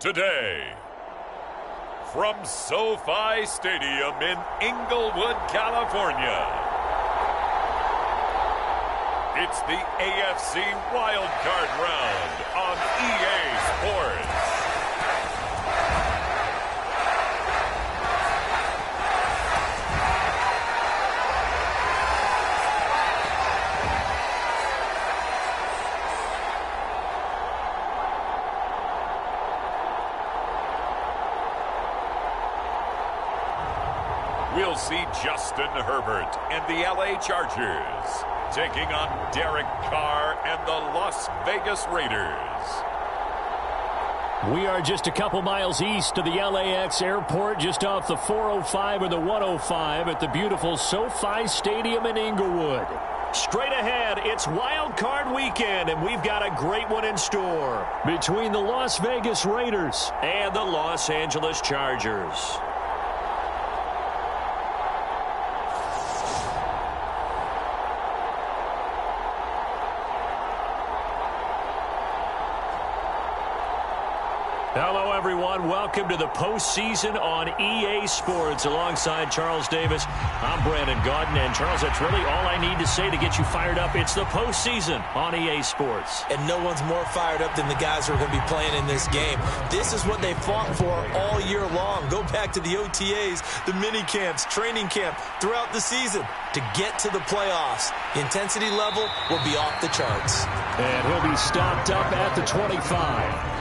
today. From SoFi Stadium in Inglewood, California, it's the AFC Wildcard Round on EA Sports. We'll see Justin Herbert and the L.A. Chargers taking on Derek Carr and the Las Vegas Raiders. We are just a couple miles east of the LAX airport, just off the 405 or the 105 at the beautiful SoFi Stadium in Inglewood. Straight ahead, it's Wild Card Weekend, and we've got a great one in store between the Las Vegas Raiders and the Los Angeles Chargers. Hello, everyone. Welcome to the postseason on EA Sports. Alongside Charles Davis, I'm Brandon Gaudin. And, Charles, that's really all I need to say to get you fired up. It's the postseason on EA Sports. And no one's more fired up than the guys who are going to be playing in this game. This is what they fought for all year long. Go back to the OTAs, the mini camps, training camp, throughout the season to get to the playoffs. The intensity level will be off the charts. And he'll be stopped up at the 25.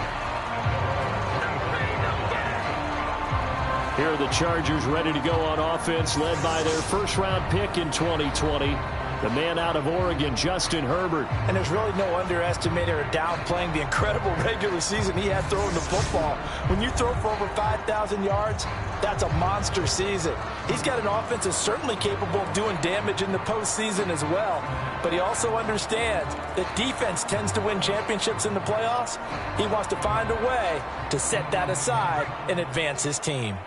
Here are the Chargers ready to go on offense, led by their first-round pick in 2020, the man out of Oregon, Justin Herbert. And there's really no underestimating or downplaying the incredible regular season he had throwing the football. When you throw for over 5,000 yards, that's a monster season. He's got an offense that's certainly capable of doing damage in the postseason as well. But he also understands that defense tends to win championships in the playoffs. He wants to find a way to set that aside and advance his team.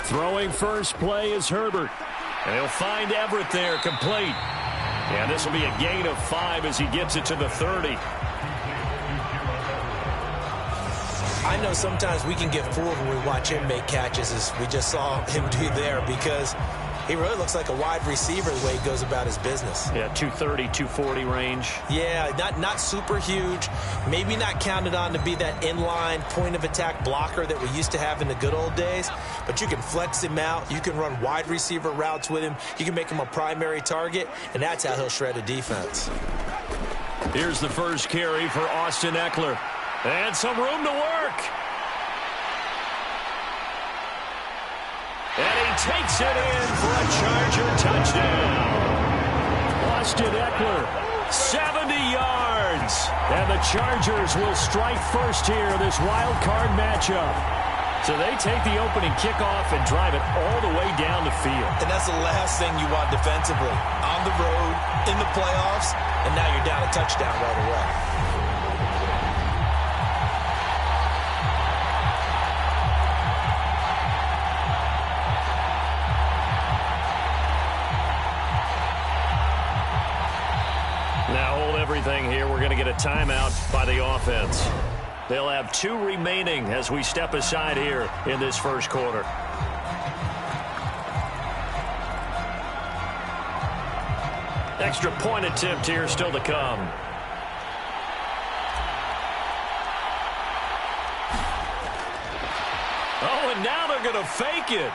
Throwing first play is Herbert. And he'll find Everett there, complete. And this will be a gain of 5 as he gets it to the 30. I know sometimes we can get fooled when we watch him make catches, as we just saw him do there, because he really looks like a wide receiver the way he goes about his business. Yeah, 230, 240 range. Yeah, not super huge. Maybe not counted on to be that inline point-of-attack blocker that we used to have in the good old days. But you can flex him out. You can run wide receiver routes with him. You can make him a primary target, and that's how he'll shred a defense. Here's the first carry for Austin Eckler. And some room to work. And he takes it in for a Charger touchdown. Austin Eckler, 70 yards. And the Chargers will strike first here in this wild card matchup. So they take the opening kickoff and drive it all the way down the field. And that's the last thing you want defensively. On the road, in the playoffs, and now you're down a touchdown right away. Everything here. We're going to get a timeout by the offense. They'll have 2 remaining as we step aside here in this first quarter. Extra point attempt here still to come. Oh, and now they're going to fake it.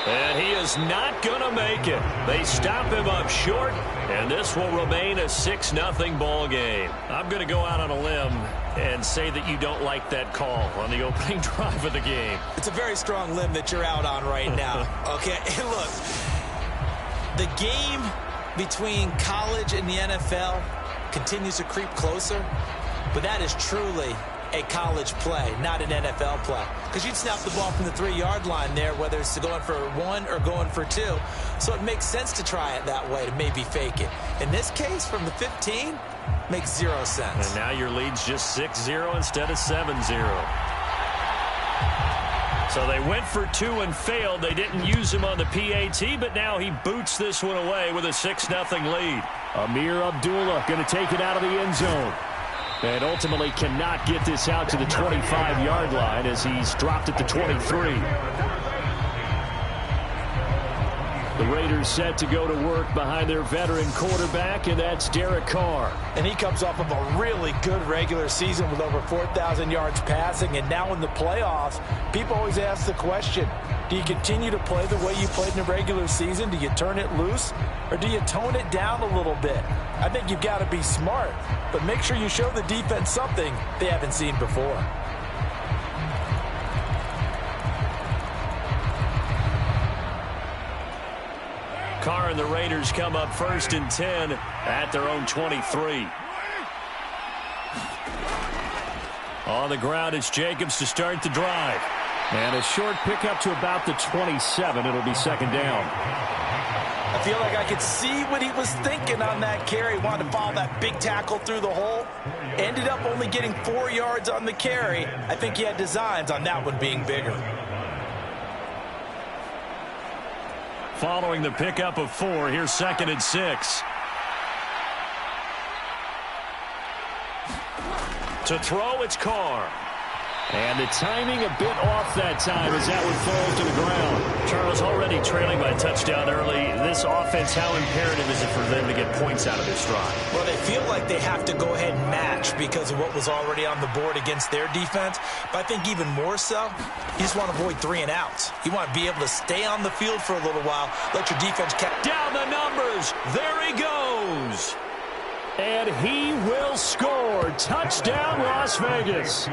And he is not going to make it. They stop him up short, and this will remain a 6-0 ball game. I'm going to go out on a limb and say that you don't like that call on the opening drive of the game. It's a very strong limb that you're out on right now. Okay, and look, the game between college and the NFL continues to creep closer, but that is truly a college play, not an NFL play. Because you'd snap the ball from the 3-yard line there, whether it's going for 1 or going for 2. So it makes sense to try it that way, to maybe fake it. In this case, from the 15, makes 0 sense. And now your lead's just 6-0 instead of 7-0. So they went for 2 and failed. They didn't use him on the PAT, but now he boots this one away with a 6-0 lead. Amir Abdullah going to take it out of the end zone. And ultimately cannot get this out to the 25-yard line as he's dropped at the 23. The Raiders set to go to work behind their veteran quarterback, and that's Derek Carr. And he comes off of a really good regular season with over 4,000 yards passing. And now in the playoffs, people always ask the question, do you continue to play the way you played in the regular season? Do you turn it loose? Or do you tone it down a little bit? I think you've got to be smart, but make sure you show the defense something they haven't seen before. Carr and the Raiders come up 1st and 10 at their own 23. On the ground, it's Jacobs to start the drive. And a short pickup to about the 27. It'll be 2nd down. I feel like I could see what he was thinking on that carry. Wanted to follow that big tackle through the hole. Ended up only getting 4 yards on the carry. I think he had designs on that one being bigger. Following the pickup of 4, here's 2nd and 6. To throw, it's Carr. And the timing a bit off that time as that one falls to the ground. Charles, already trailing by a touchdown early. This offense, how imperative is it for them to get points out of this drive? Well, they feel like they have to go ahead and match because of what was already on the board against their defense. But I think even more so, you just want to avoid 3 and outs. You want to be able to stay on the field for a little while, let your defense catch. Down the numbers. There he goes. And he will score. Touchdown, Las Vegas.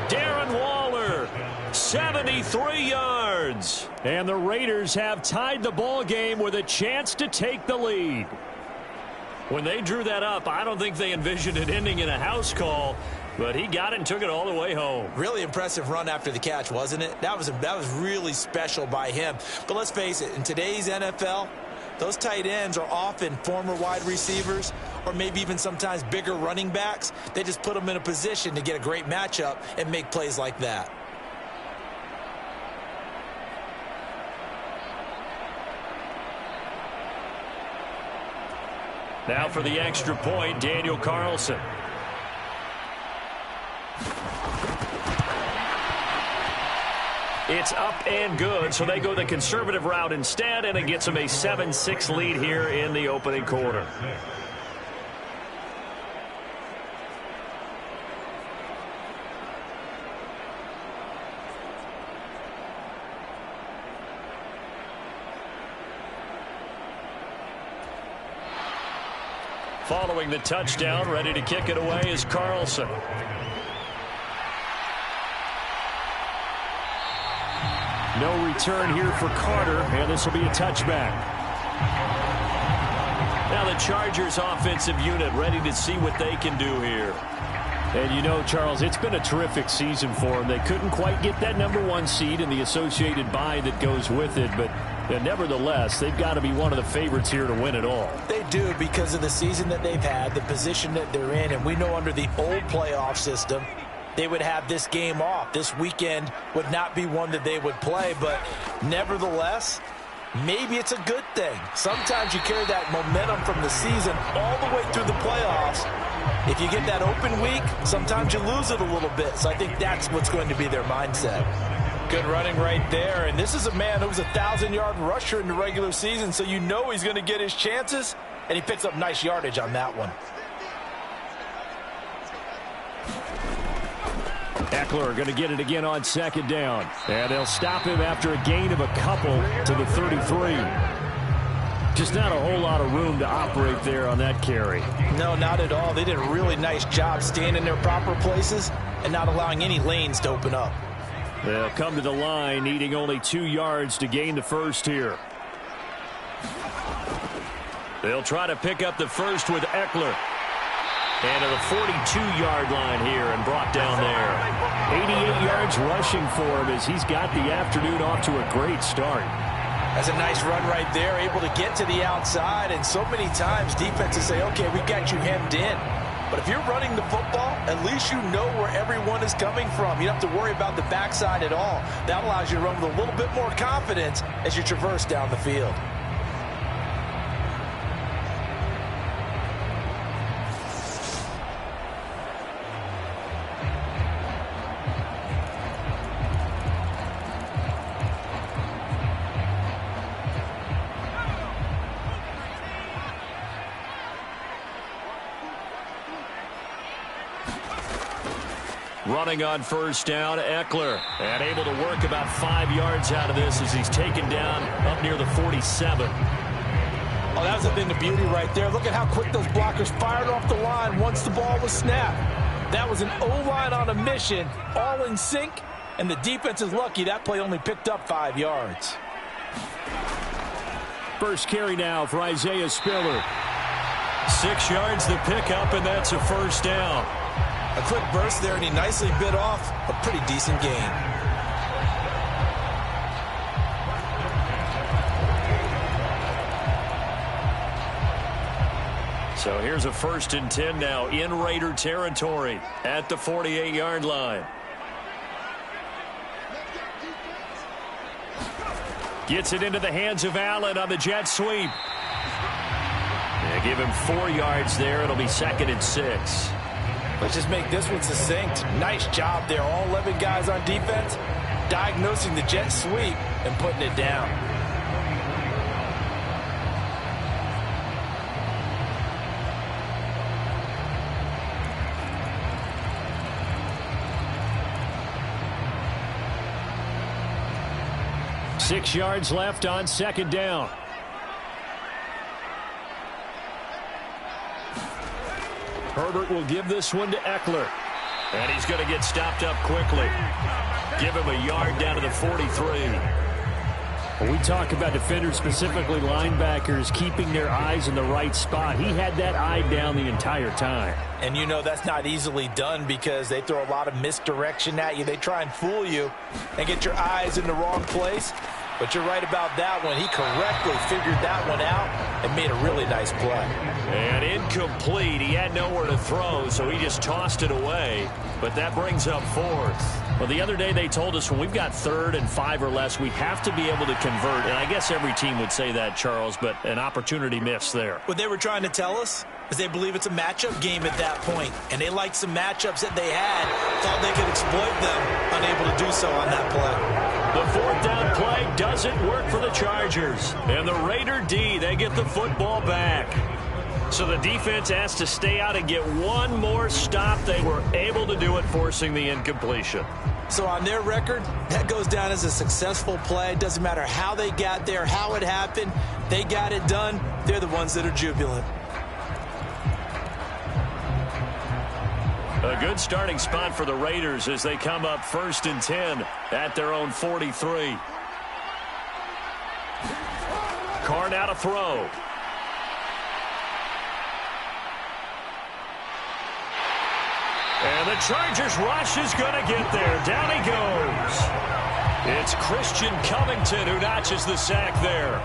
Darren Waller, 73 yards. And the Raiders have tied the ball game with a chance to take the lead. When they drew that up, I don't think they envisioned it ending in a house call, but he got it and took it all the way home. Really impressive run after the catch, wasn't it? That was really special by him. But let's face it, in today's NFL, those tight ends are often former wide receivers or maybe even sometimes bigger running backs. They just put them in a position to get a great matchup and make plays like that. Now for the extra point, Daniel Carlson. It's up and good, so they go the conservative route instead, and it gets them a 7-6 lead here in the opening quarter. Following the touchdown, ready to kick it away is Carlson. No return here for Carter, and this will be a touchback. Now the Chargers offensive unit ready to see what they can do here. And you know, Charles, it's been a terrific season for them. They couldn't quite get that #1 seed and the associated bye that goes with it, but nevertheless, they've got to be one of the favorites here to win it all. They do because of the season that they've had, the position that they're in, and we know under the old playoff system, they would have this game off. This weekend would not be one that they would play, but nevertheless, maybe it's a good thing. Sometimes you carry that momentum from the season all the way through the playoffs. If you get that open week, sometimes you lose it a little bit. So I think that's what's going to be their mindset. Good running right there. And this is a man who was a 1,000-yard rusher in the regular season, so you know he's going to get his chances, and he picks up nice yardage on that one. Eckler going to get it again on 2nd down. And they'll stop him after a gain of a couple to the 33. Just not a whole lot of room to operate there on that carry. No, not at all. They did a really nice job staying in their proper places and not allowing any lanes to open up. They'll come to the line, needing only 2 yards to gain the first here. They'll try to pick up the first with Eckler. And to the 42-yard line here and brought down there. 88 yards rushing for him as he's got the afternoon off to a great start. That's a nice run right there, able to get to the outside. And so many times defenses say, okay, we got you hemmed in. But if you're running the football, at least you know where everyone is coming from. You don't have to worry about the backside at all. That allows you to run with a little bit more confidence as you traverse down the field. Running on first down, Eckler. And able to work about 5 yards out of this as he's taken down up near the 47. Oh, that was a thing of beauty right there. Look at how quick those blockers fired off the line once the ball was snapped. That was an O-line on a mission, all in sync, and the defense is lucky that play only picked up 5 yards. First carry now for Isaiah Spiller. 6 yards the pickup, and that's a first down. A quick burst there, and he nicely bit off a pretty decent gain. So here's a 1st and 10 now in Raider territory at the 48-yard line. Gets it into the hands of Allen on the jet sweep. They give him 4 yards there. It'll be 2nd and 6. Let's just make this one succinct. Nice job there. All 11 guys on defense diagnosing the jet sweep and putting it down. Six yards left on 2nd down. Herbert will give this one to Eckler. And he's going to get stopped up quickly. Give him a yard down to the 43. When we talk about defenders, specifically linebackers, keeping their eyes in the right spot, he had that eye down the entire time. And you know that's not easily done because they throw a lot of misdirection at you. They try and fool you and get your eyes in the wrong place. But you're right about that one. He correctly figured that one out and made a really nice play. And incomplete. He had nowhere to throw, so he just tossed it away. But that brings up 4th. Well, the other day they told us when we've got 3rd and 5 or less, we have to be able to convert. And I guess every team would say that, Charles, but an opportunity missed there. What they were trying to tell us is they believe it's a matchup game at that point. And they liked some matchups that they had, thought they could exploit them, unable to do so on that play. The 4th down play doesn't work for the Chargers. And the Raider D, they get the football back. So the defense has to stay out and get one more stop. They were able to do it, forcing the incompletion. So on their record, that goes down as a successful play. It doesn't matter how they got there, how it happened. They got it done. They're the ones that are jubilant. A good starting spot for the Raiders as they come up 1st and 10 at their own 43. Carr now to throw. And the Chargers rush is going to get there. Down he goes. It's Christian Covington who notches the sack there.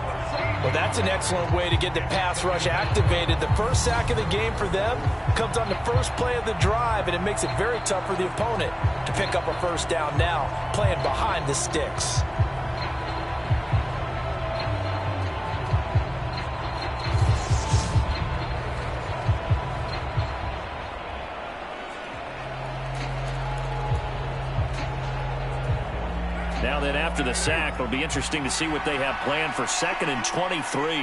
Well, that's an excellent way to get the pass rush activated. The first sack of the game for them comes on the first play of the drive, and it makes it very tough for the opponent to pick up a 1st down now, playing behind the sticks. Now then, after the sack, it'll be interesting to see what they have planned for 2nd and 23.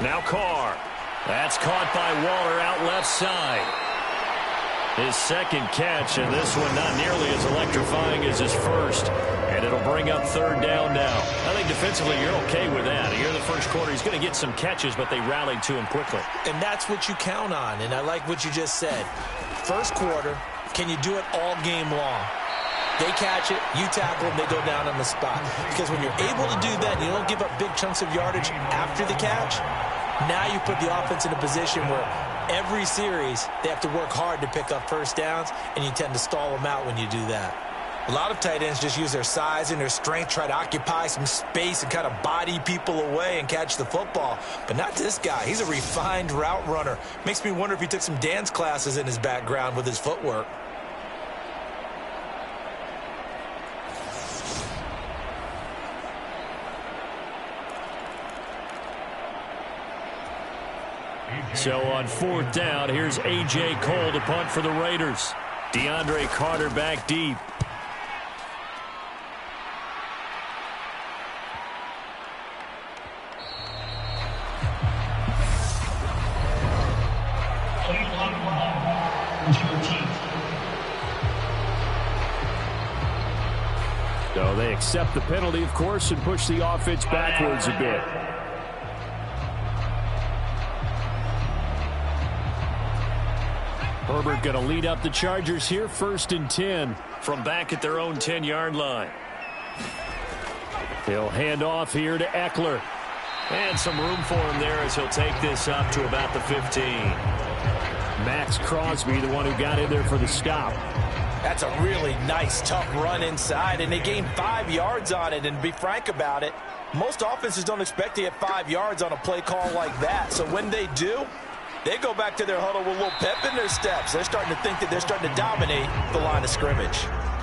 Now Carr. That's caught by Waller out left side. His 2nd catch, and this one not nearly as electrifying as his 1st. And it'll bring up 3rd down now. I think defensively you're okay with that. Here in the 1st quarter, he's going to get some catches, but they rallied to him quickly. And that's what you count on, and I like what you just said. 1st quarter, can you do it all game long? They catch it, you tackle them, they go down on the spot. Because when you're able to do that, and you don't give up big chunks of yardage after the catch, now you put the offense in a position where every series they have to work hard to pick up 1st downs, and you tend to stall them out when you do that. A lot of tight ends just use their size and their strength, try to occupy some space and kind of body people away and catch the football. But not this guy. He's a refined route runner. Makes me wonder if he took some dance classes in his background with his footwork. So on 4th down, here's A.J. Cole to punt for the Raiders. DeAndre Carter back deep. So they accept the penalty, of course, and push the offense backwards a bit. Herbert going to lead up the Chargers here, 1st and 10 from back at their own 10-yard line. He'll hand off here to Eckler. And some room for him there as he'll take this up to about the 15. Max Crosby, the one who got in there for the stop. That's a really nice, tough run inside, and they gained 5 yards on it. And to be frank about it, most offenses don't expect to get 5 yards on a play call like that. So when they do, they go back to their huddle with a little pep in their steps. They're starting to think that they're starting to dominate the line of scrimmage.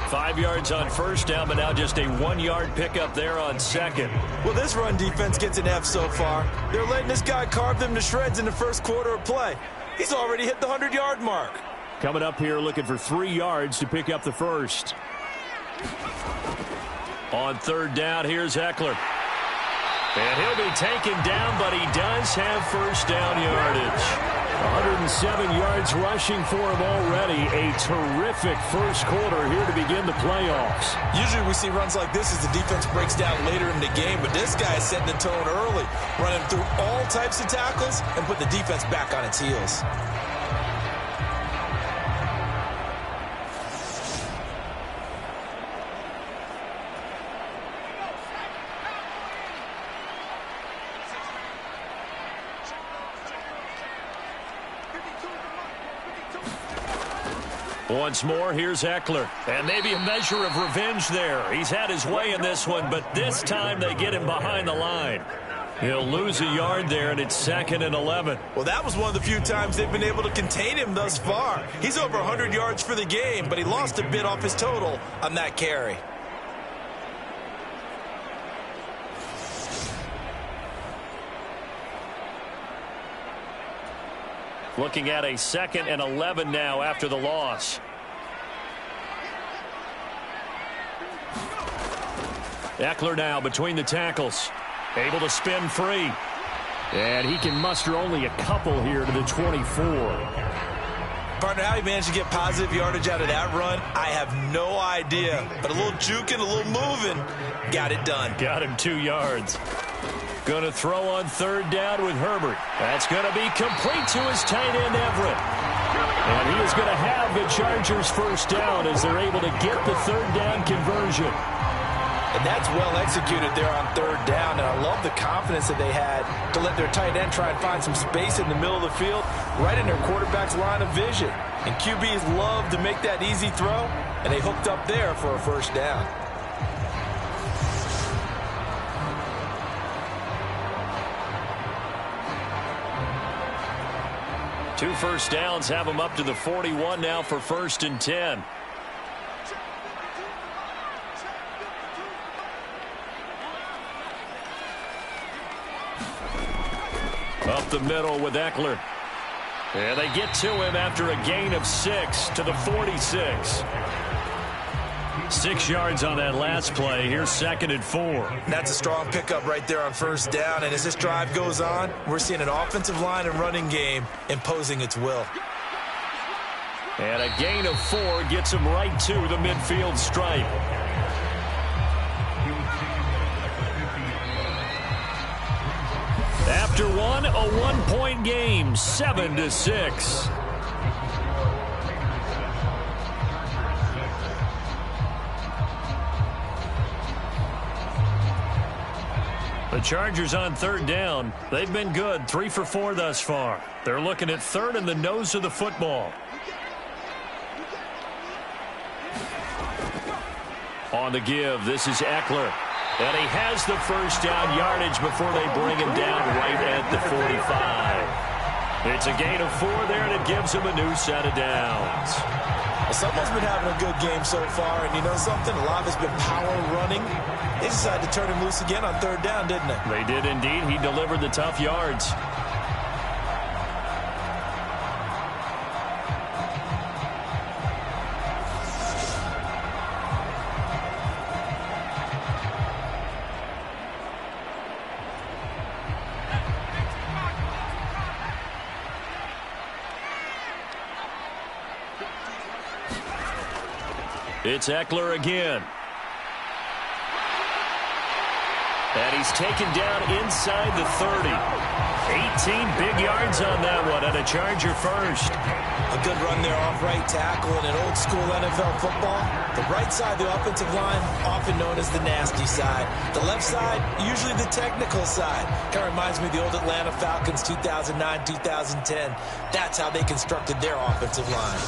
5 yards on 1st down, but now just a 1-yard pickup there on 2nd. Well, this run defense gets an F so far. They're letting this guy carve them to shreds in the first quarter of play. He's already hit the 100-yard mark. Coming up here looking for 3 yards to pick up the first. On 3rd down, here's Eckler. And he'll be taken down, but he does have 1st down yardage. 107 yards rushing for him already. A terrific first quarter here to begin the playoffs. Usually we see runs like this as the defense breaks down later in the game, but this guy is setting the tone early, running through all types of tackles and put the defense back on its heels. Once more, here's Eckler. And maybe a measure of revenge there. He's had his way in this one, but this time they get him behind the line. He'll lose a yard there, and it's 2nd and 11. Well, that was one of the few times they've been able to contain him thus far. He's over 100 yards for the game, but he lost a bit off his total on that carry. Looking at a 2nd and 11 now after the loss. Eckler now between the tackles. Able to spin free. And he can muster only a couple here to the 24. Partner, how he managed to get positive yardage out of that run, I have no idea. But a little juking, a little moving, got it done. Got him 2 yards. Going to throw on 3rd down with Herbert. That's going to be complete to his tight end, Everett. And he is going to have the Chargers 1st down as they're able to get the 3rd down conversion. And that's well executed there on 3rd down. And I love the confidence that they had to let their tight end try and find some space in the middle of the field, right in their quarterback's line of vision. And QBs love to make that easy throw, and they hooked up there for a 1st down. Two 1st downs have them up to the 41 now for 1st and 10. Up the middle with Eckler. And they get to him after a gain of 6 to the 46. 6 yards on that last play. Here's 2nd and 4. That's a strong pickup right there on 1st down. And as this drive goes on, we're seeing an offensive line and running game imposing its will. And a gain of 4 gets him right to the midfield stripe. After one, a 1-point game, 7-6. The Chargers on 3rd down. They've been good, 3 for 4 thus far. They're looking at 3rd and the nose of the football. On the give, this is Eckler. And he has the first down yardage before they bring him down right at the 45. It's a gain of 4 there, and it gives him a new set of downs. Well, someone's been having a good game so far, and you know something? A lot of it's been power running. They decided to turn him loose again on 3rd down, didn't they? They did indeed. He delivered the tough yards. It's Eckler again. And he's taken down inside the 30. 18 big yards on that one, and a Charger first. A good run there off right tackle in an old-school NFL football. The right side of the offensive line, often known as the nasty side. The left side, usually the technical side. Kind of reminds me of the old Atlanta Falcons 2009, 2010. That's how they constructed their offensive line.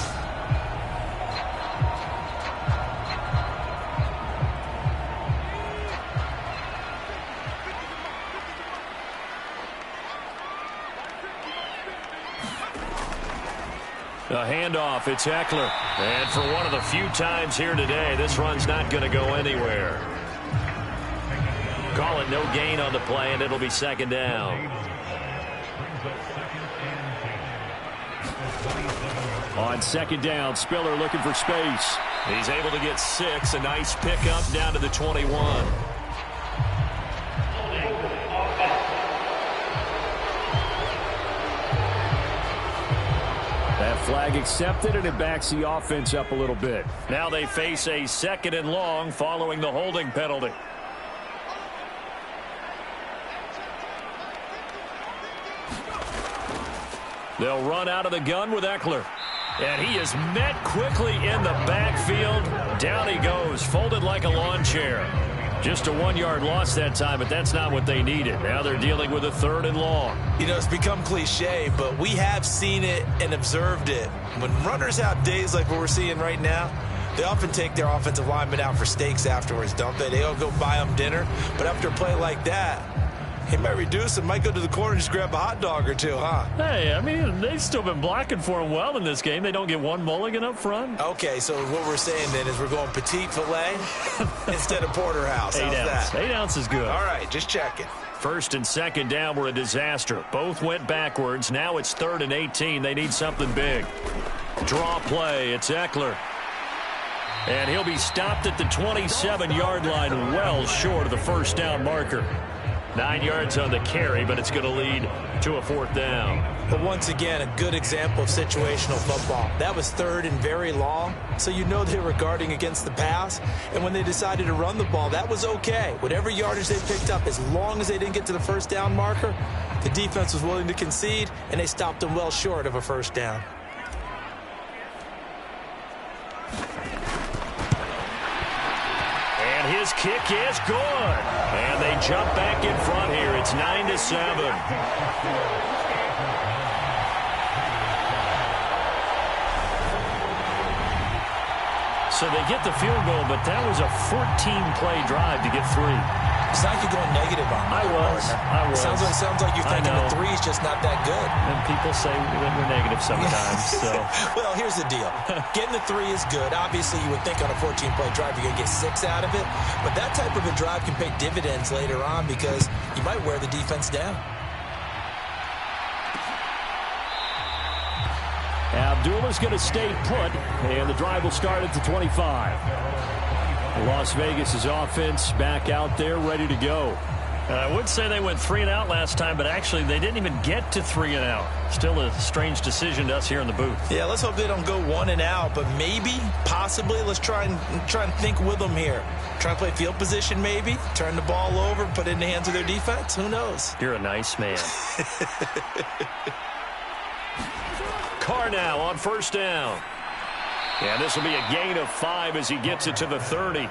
A handoff, it's Eckler. And for one of the few times here today, this run's not going to go anywhere. Call it no gain on the play, and it'll be 2nd down. On 2nd down, Spiller looking for space. He's able to get 6, a nice pickup down to the 21. That flag accepted, and it backs the offense up a little bit. Now they face a 2nd and long following the holding penalty. They'll run out of the gun with Eckler. And he is met quickly in the backfield. Down he goes, folded like a lawn chair. Just a 1-yard loss that time, but that's not what they needed. Now they're dealing with a 3rd and long. You know, it's become cliche, but we have seen it and observed it. When runners have days like what we're seeing right now, they often take their offensive linemen out for steaks afterwards, don't they? They all go buy them dinner. But after a play like that, he might reduce and might go to the corner and just grab a hot dog or two, huh? Hey, I mean, they've still been blocking for him well in this game. They don't get one mulligan up front. Okay, so what we're saying then is we're going petite filet instead of porterhouse. How's that? 8 ounce is good. All right, just checking. 1st and 2nd down were a disaster. Both went backwards. Now it's 3rd and 18. They need something big. Draw play. It's Eckler. And he'll be stopped at the 27-yard line, well short of the 1st down marker. 9 yards on the carry, but it's going to lead to a 4th down. But once again, a good example of situational football. That was 3rd and very long, so you know they were guarding against the pass. And when they decided to run the ball, that was okay. Whatever yardage they picked up, as long as they didn't get to the 1st down marker, the defense was willing to concede, and they stopped them well short of a 1st down. And his kick is good. And they jump back in front here. It's 9-7. So they get the field goal, but that was a 14-play drive to get 3. It's like you're going negative on me. I was. Sounds like you're thinking the 3 is just not that good. And people say we're negative sometimes. So. Well, here's the deal. Getting the 3 is good. Obviously, you would think on a 14-play drive you're going to get 6 out of it. But that type of a drive can pay dividends later on because you might wear the defense down. Abdullah's going to stay put, and the drive will start at the 25. Las Vegas' offense back out there ready to go. I would say they went 3 and out last time, but actually they didn't even get to 3 and out. Still a strange decision to us here in the booth. Yeah, let's hope they don't go 1 and out, but maybe, possibly, let's try and think with them here. Try and play field position maybe, turn the ball over, put it in the hands of their defense. Who knows? You're a nice man. Carr now on 1st down. And this will be a gain of 5 as he gets it to the 30.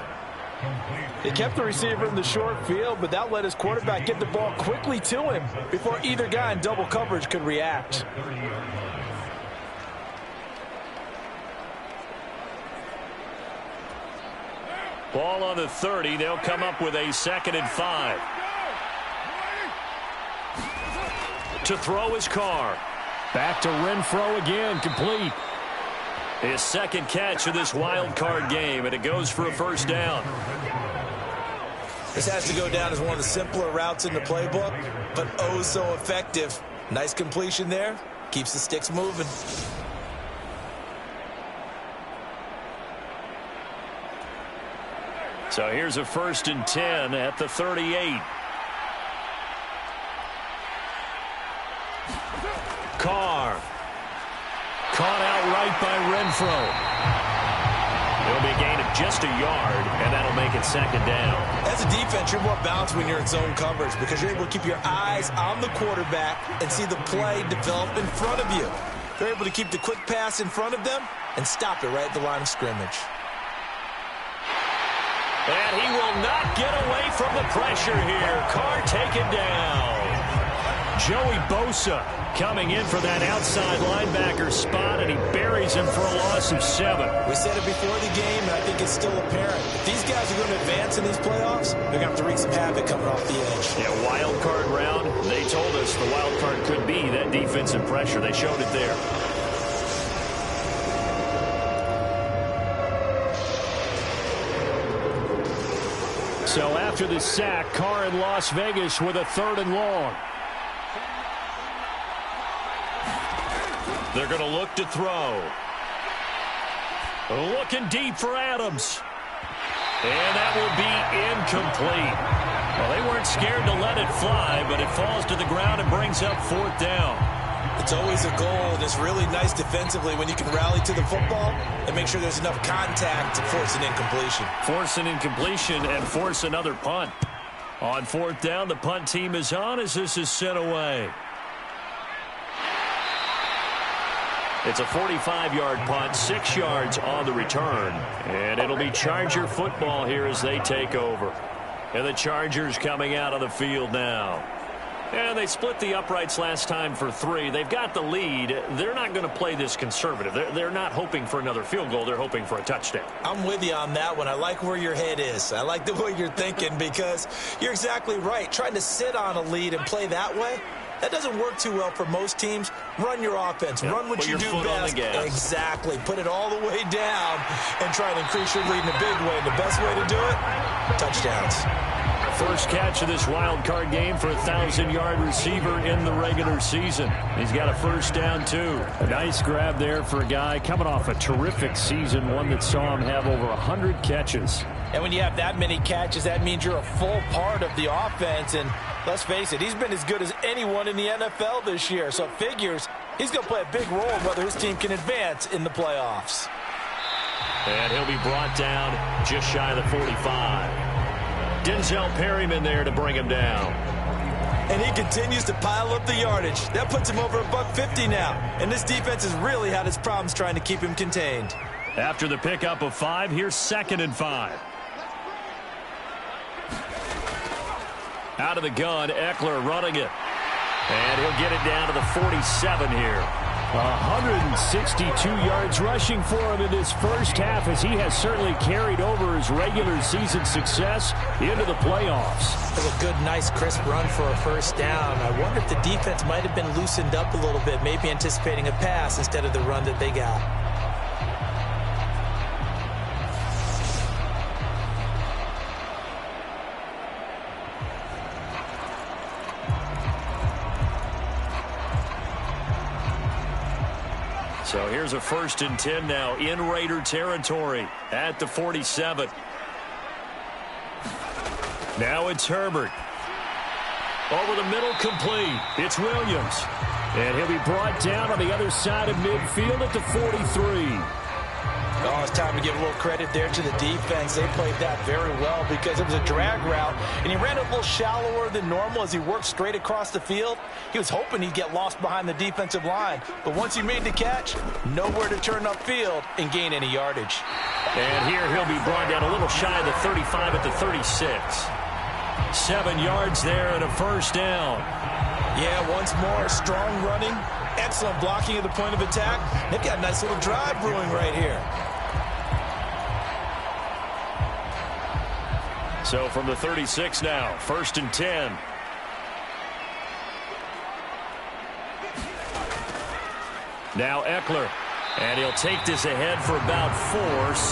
They kept the receiver in the short field, but that let his quarterback get the ball quickly to him before either guy in double coverage could react. Ball on the 30. They'll come up with a 2nd and 5. To throw is Carr. Back to Renfro again, complete. His 2nd catch of this wild card game, and it goes for a 1st down. This has to go down as one of the simpler routes in the playbook, but oh so effective. Nice completion there. Keeps the sticks moving. So here's a 1st and 10 at the 38. Carr. Caught outright by Renfro. It'll be a gain of just a yard, and that'll make it 2nd down. As a defense, you're more balanced when you're in zone coverage because you're able to keep your eyes on the quarterback and see the play develop in front of you. They're able to keep the quick pass in front of them and stop it right at the line of scrimmage. And he will not get away from the pressure here. Carr taken down. Joey Bosa coming in for that outside linebacker spot, and he buries him for a loss of 7. We said it before the game, and I think it's still apparent. If these guys are going to advance in these playoffs, they're going to have to wreak some havoc coming off the edge. Yeah, wild card round. They told us the wild card could be that defensive pressure. They showed it there. So after the sack, Carr in Las Vegas with a 3rd and long. They're going to look to throw. Looking deep for Adams. And that will be incomplete. Well, they weren't scared to let it fly, but it falls to the ground and brings up 4th down. It's always a goal, and it's really nice defensively when you can rally to the football and make sure there's enough contact to force an incompletion. Force an incompletion and force another punt. On 4th down, the punt team is on as this is sent away. It's a 45-yard punt, 6 yards on the return. And it'll be Charger football here as they take over. And the Chargers coming out on the field now. And they split the uprights last time for 3. They've got the lead. They're not going to play this conservative. They're not hoping for another field goal. They're hoping for a touchdown. I'm with you on that one. I like where your head is. I like the way you're thinking because you're exactly right. Trying to sit on a lead and play that way, that doesn't work too well for most teams. Run your offense. Yep. Run what you do best. Exactly. Put it all the way down and try to increase your lead in a big way. And the best way to do it, touchdowns. First catch of this wild card game for a 1,000-yard receiver in the regular season. He's got a 1st down, too. A nice grab there for a guy coming off a terrific season, one that saw him have over 100 catches. And when you have that many catches, that means you're a full part of the offense. And let's face it, he's been as good as anyone in the NFL this year. So it figures he's going to play a big role in whether his team can advance in the playoffs. And he'll be brought down just shy of the 45. Denzel Perryman there to bring him down. And he continues to pile up the yardage. That puts him over $150 now. And this defense has really had its problems trying to keep him contained. After the pickup of 5, here's 2nd and 5. Out of the gun, Eckler running it. And he'll get it down to the 47 here. 162 yards rushing for him in this first half as he has certainly carried over his regular season success into the playoffs. It was a good, nice, crisp run for a 1st down. I wonder if the defense might have been loosened up a little bit, maybe anticipating a pass instead of the run that they got. So here's a 1st and 10 now in Raider territory at the 47. Now it's Herbert. Over the middle, complete. It's Williams. And he'll be brought down on the other side of midfield at the 43. Oh, it's time to give a little credit there to the defense. They played that very well because it was a drag route, and he ran a little shallower than normal as he worked straight across the field. He was hoping he'd get lost behind the defensive line, but once he made the catch, nowhere to turn upfield and gain any yardage. And here he'll be brought down a little shy of the 35 at the 36. 7 yards there and a 1st down. Yeah, once more, strong running, excellent blocking at the point of attack. They've got a nice little drive brewing right here. So from the 36 now, 1st and 10. Now Eckler. And he'll take this ahead for about 4.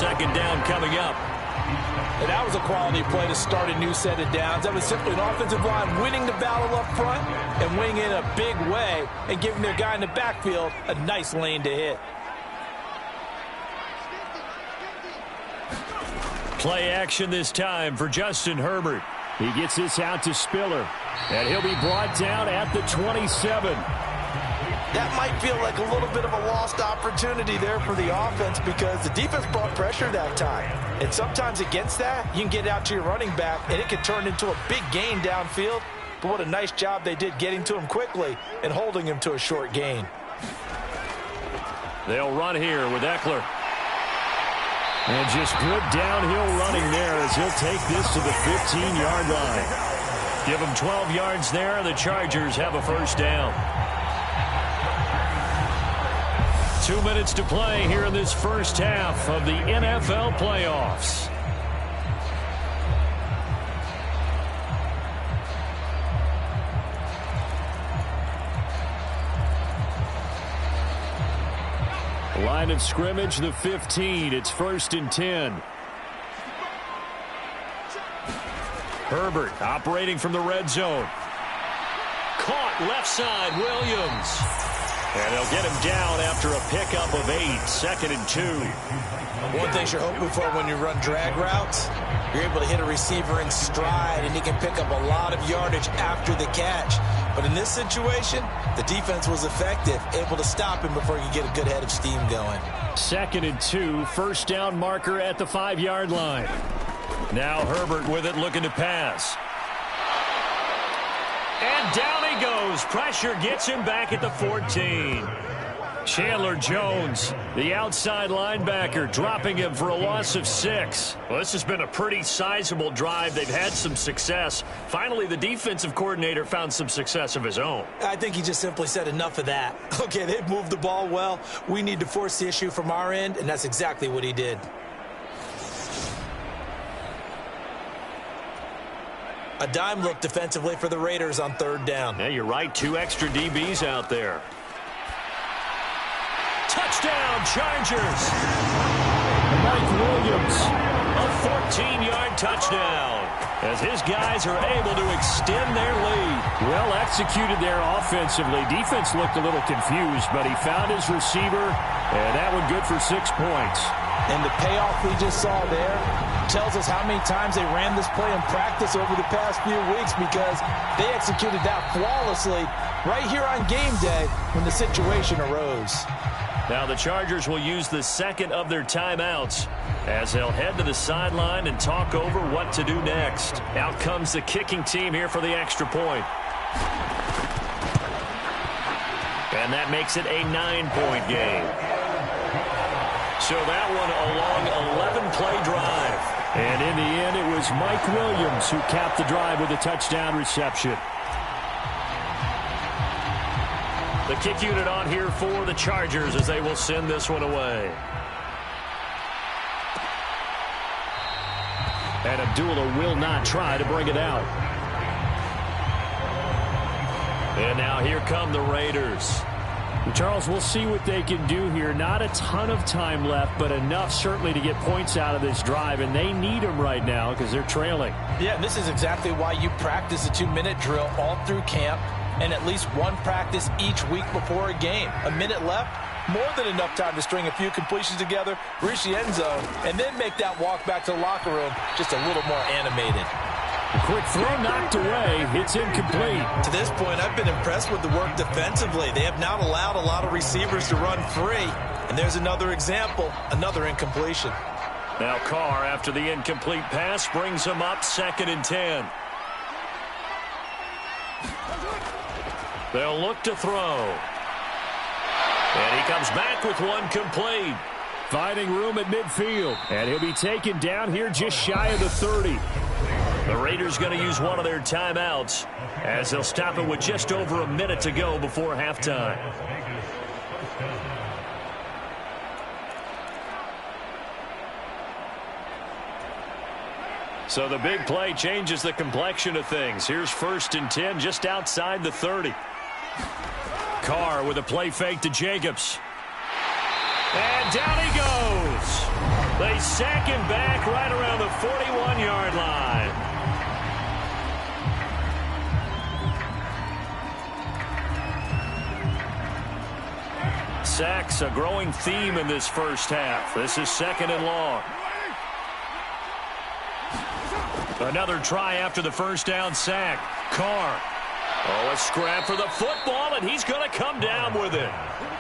2nd down coming up. And that was a quality play to start a new set of downs. That was simply an offensive line winning the battle up front and winning in a big way and giving their guy in the backfield a nice lane to hit. Play action this time for Justin Herbert. He gets this out to Spiller. And he'll be brought down at the 27. That might feel like a little bit of a lost opportunity there for the offense because the defense brought pressure that time. And sometimes against that, you can get out to your running back, and it can turn into a big gain downfield. But what a nice job they did getting to him quickly and holding him to a short gain. They'll run here with Eckler. And just good downhill running there as he'll take this to the 15-yard line. Give him 12 yards there. The Chargers have a 1st down. 2 minutes to play here in this first half of the NFL playoffs. Line of scrimmage, the 15. It's 1st and 10. Herbert operating from the red zone. Caught left side, Williams. And they'll get him down after a pickup of 8. 2nd and 2. One thing you're hoping for when you run drag routes, you're able to hit a receiver in stride, and he can pick up a lot of yardage after the catch. But in this situation, the defense was effective, able to stop him before he could get a good head of steam going. 2nd and 2, 1st down marker at the 5-yard line. Now Herbert with it, looking to pass. And down he goes. Pressure gets him back at the 14. Chandler Jones, the outside linebacker, dropping him for a loss of 6. Well, this has been a pretty sizable drive. They've had some success. Finally, the defensive coordinator found some success of his own. I think he just simply said enough of that. Okay, they've moved the ball well. We need to force the issue from our end, and that's exactly what he did. A dime look defensively for the Raiders on 3rd down. Yeah, you're right. 2 extra DBs out there. Touchdown, Chargers. Mike Williams, a 14-yard touchdown, as his guys are able to extend their lead. Well executed there offensively. Defense looked a little confused, but he found his receiver, and that one good for 6 points. And the payoff we just saw there tells us how many times they ran this play in practice over the past few weeks, because they executed that flawlessly right here on game day when the situation arose. Now the Chargers will use the 2nd of their timeouts as they'll head to the sideline and talk over what to do next. Out comes the kicking team here for the extra point. And that makes it a 9-point game. So that one a long 11-play drive. And in the end, it was Mike Williams who capped the drive with a touchdown reception. The kick unit on here for the Chargers as they will send this one away. And Abdullah will not try to bring it out. And now here come the Raiders. Charles, we'll see what they can do here. Not a ton of time left, but enough certainly to get points out of this drive, and they need them right now because they're trailing. Yeah, and this is exactly why you practice a 2-minute drill all through camp, and at least one practice each week before a game. A minute left, more than enough time to string a few completions together, reach the end zone, and then make that walk back to the locker room just a little more animated. A quick throw knocked away. It's incomplete. To this point, I've been impressed with the work defensively. They have not allowed a lot of receivers to run free. And there's another example, another incompletion. Now Carr, after the incomplete pass, brings him up 2nd and 10. They'll look to throw. And he comes back with one complete. Finding room at midfield. And he'll be taken down here just shy of the 30. The Raiders going to use one of their timeouts as they'll stop it with just over a minute to go before halftime. So the big play changes the complexion of things. Here's 1st and 10 just outside the 30. Carr with a play fake to Jacobs. And down he goes. They sack him back right around the 41-yard line. Sacks a growing theme in this first half. This is 2nd and long. Another try after the first down sack. Carr. Oh, a scrap for the football, and he's going to come down with it.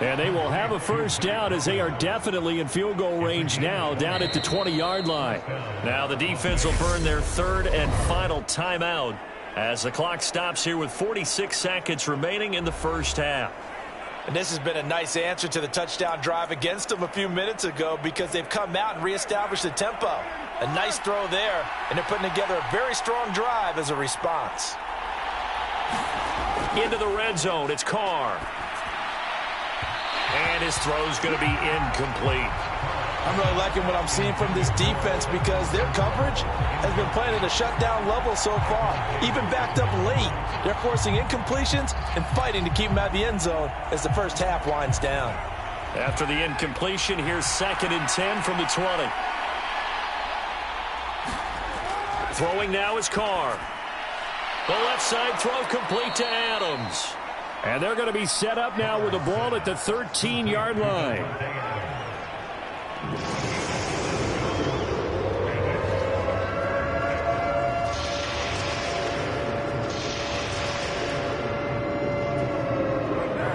And they will have a first down as they are definitely in field goal range now, down at the 20-yard line. Now the defense will burn their 3rd and final timeout as the clock stops here with 46 seconds remaining in the first half. And this has been a nice answer to the touchdown drive against them a few minutes ago because they've come out and reestablished the tempo. A nice throw there, and they're putting together a very strong drive as a response. Into the red zone, it's Carr. And his throw's going to be incomplete. I'm really liking what I'm seeing from this defense because their coverage has been playing at a shutdown level so far. Even backed up late, they're forcing incompletions and fighting to keep them out of the end zone as the first half winds down. After the incompletion, here's 2nd and 10 from the 20. Throwing now is Carr. The left side throw complete to Adams. And they're going to be set up now with the ball at the 13-yard line.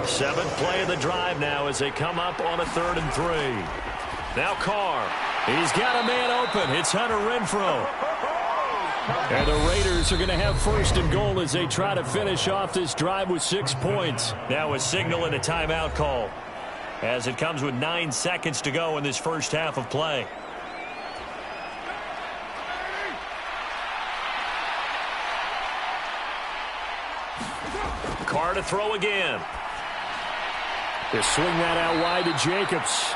Seventh play of the drive now as they come up on a 3rd and 3. Now Carr. He's got a man open. It's Hunter Renfrow. And the Raiders are going to have 1st and goal as they try to finish off this drive with 6 points. Now a signal and a timeout call as it comes with 9 seconds to go in this first half of play. Carr to throw again. They swing that out wide to Jacobs.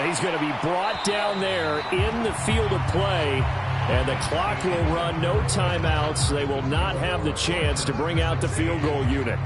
He's going to be brought down there in the field of play. And the clock will run, no timeouts. They will not have the chance to bring out the field goal unit.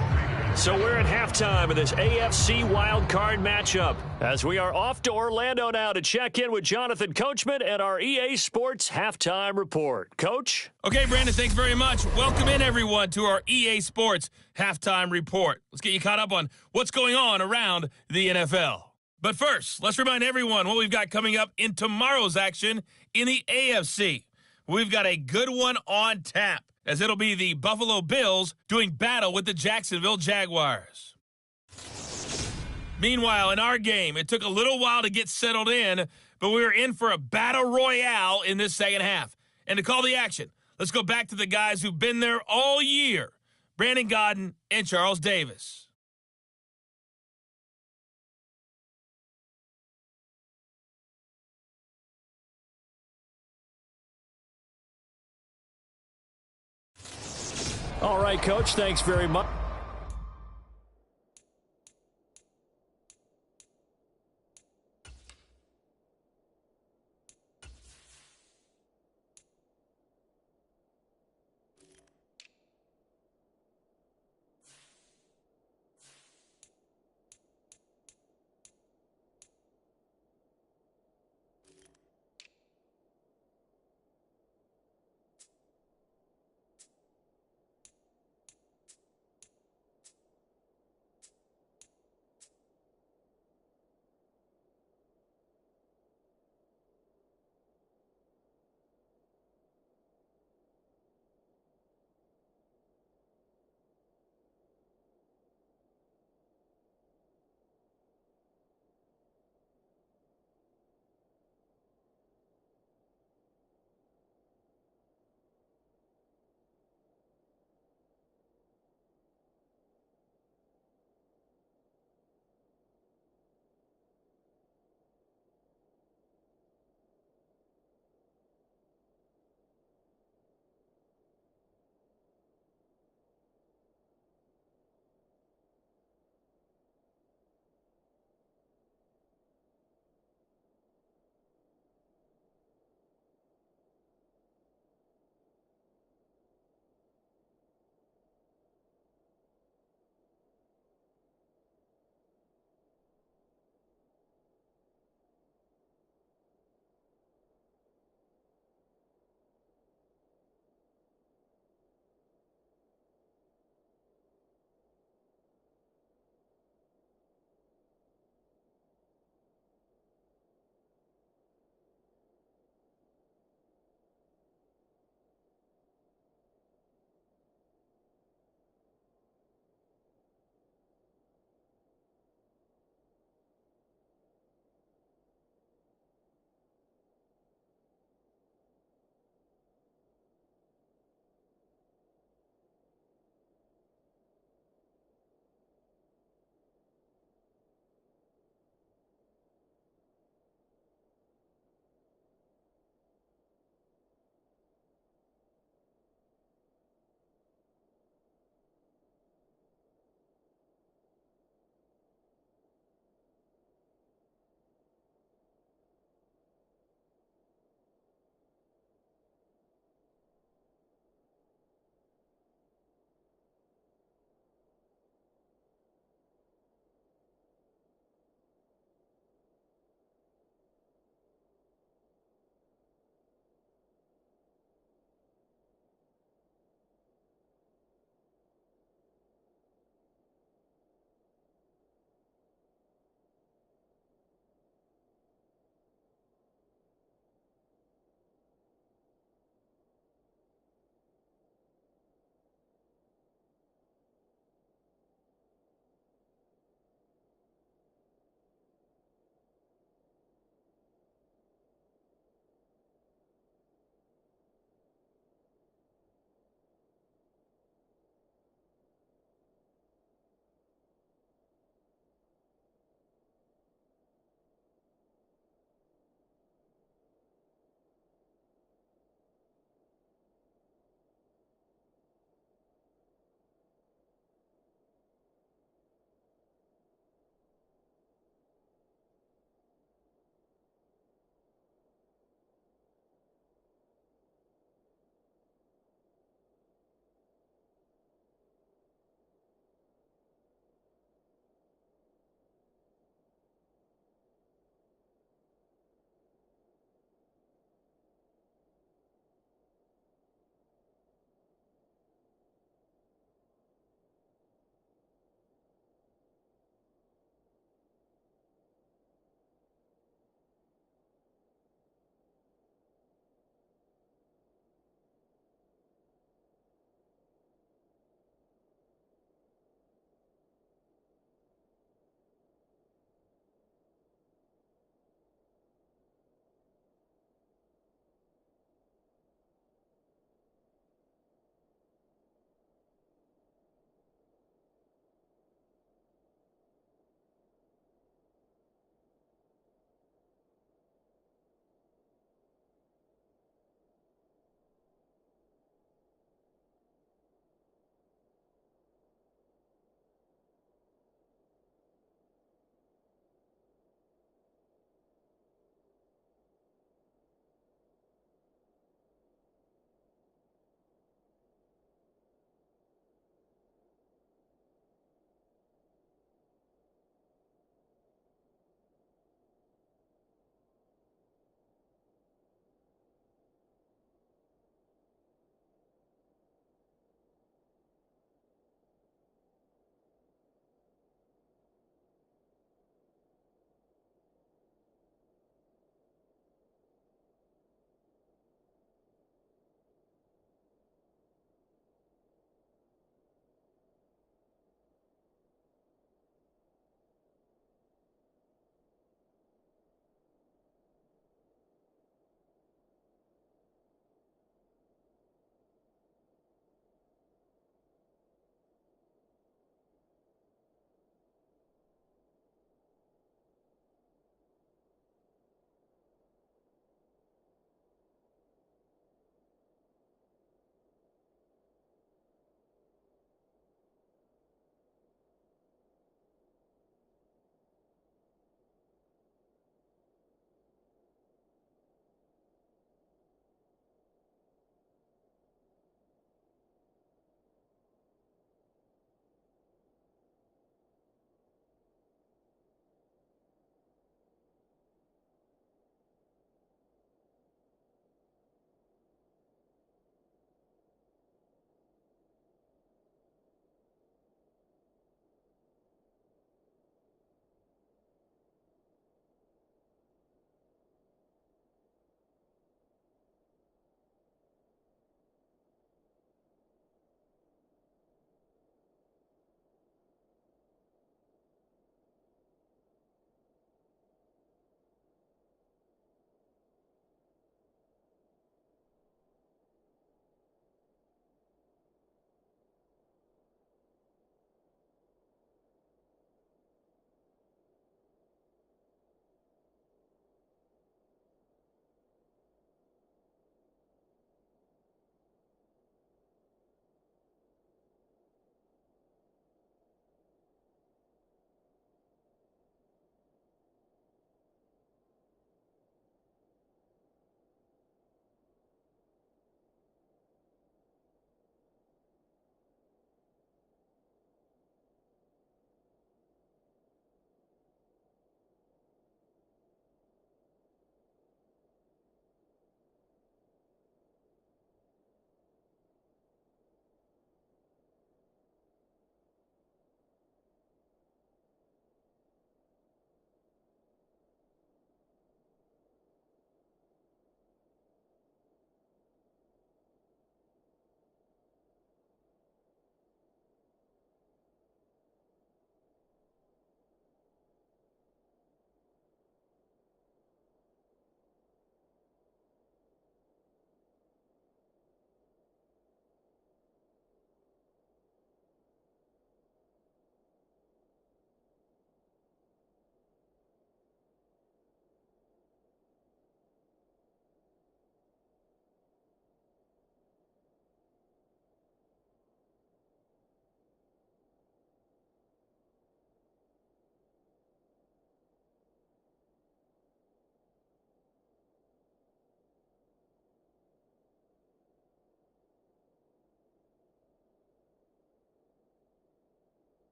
So we're at halftime of this AFC wildcard matchup as we are off to Orlando now to check in with Jonathan Coachman and our EA Sports halftime report. Coach? Okay, Brandon, thanks very much. Welcome in, everyone, to our EA Sports halftime report. Let's get you caught up on what's going on around the NFL. But first, let's remind everyone what we've got coming up in tomorrow's action in the AFC. We've got a good one on tap, as it'll be the Buffalo Bills doing battle with the Jacksonville Jaguars. Meanwhile, in our game, it took a little while to get settled in, but we were in for a battle royale in this second half. And to call the action, let's go back to the guys who've been there all year, Brandon Godden and Charles Davis. All right, Coach, thanks very much.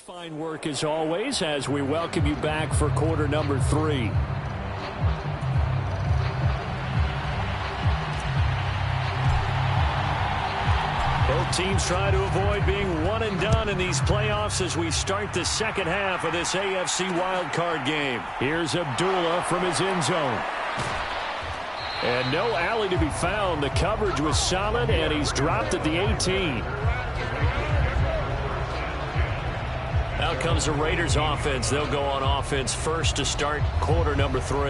Fine work as always as we welcome you back for quarter number 3. Both teams try to avoid being one and done in these playoffs as we start the second half of this AFC wildcard game. Here's Abdullah from his end zone. And no alley to be found. The coverage was solid, and he's dropped at the 18. Out comes the Raiders offense. They'll go on offense first to start quarter number 3.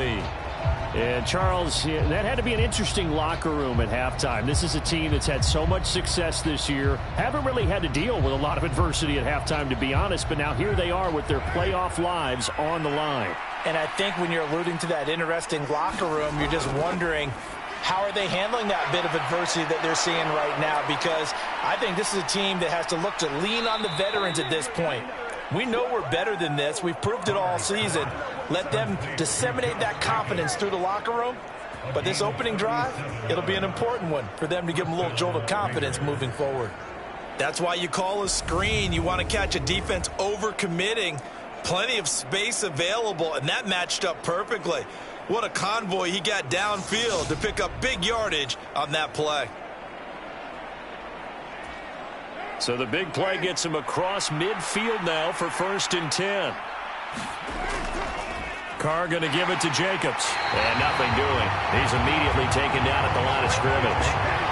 And Charles, that had to be an interesting locker room at halftime. This is a team that's had so much success this year. Haven't really had to deal with a lot of adversity at halftime, to be honest. But now here they are with their playoff lives on the line. And I think when you're alluding to that interesting locker room, you're just wondering, how are they handling that bit of adversity that they're seeing right now? Because I think this is a team that has to look to lean on the veterans at this point. We know we're better than this. We've proved it all season. Let them disseminate that confidence through the locker room. But this opening drive, it'll be an important one for them to give them a little jolt of confidence moving forward. That's why you call a screen. You want to catch a defense overcommitting. Plenty of space available, and that matched up perfectly. What a convoy he got downfield to pick up big yardage on that play. So the big play gets him across midfield now for 1st and 10. Carr going to give it to Jacobs. And nothing doing. He's immediately taken down at the line of scrimmage.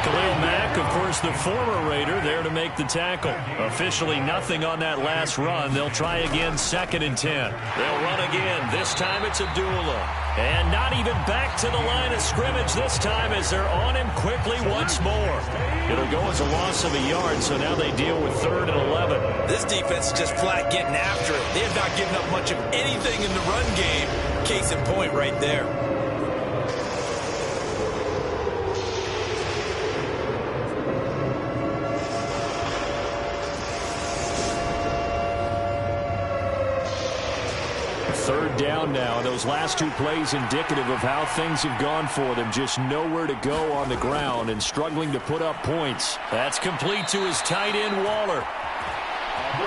Khalil Mack, of course, the former Raider, there to make the tackle. Officially nothing on that last run. They'll try again 2nd and 10. They'll run again. This time it's Abdullah. And not even back to the line of scrimmage this time as they're on him quickly once more. It'll go as a loss of a yard, so now they deal with 3rd and 11. This defense is just flat getting after it. They have not given up much of anything in the run game. Case in point right there. Third down now. Those last 2 plays indicative of how things have gone for them. Just nowhere to go on the ground and struggling to put up points. That's complete to his tight end, Waller.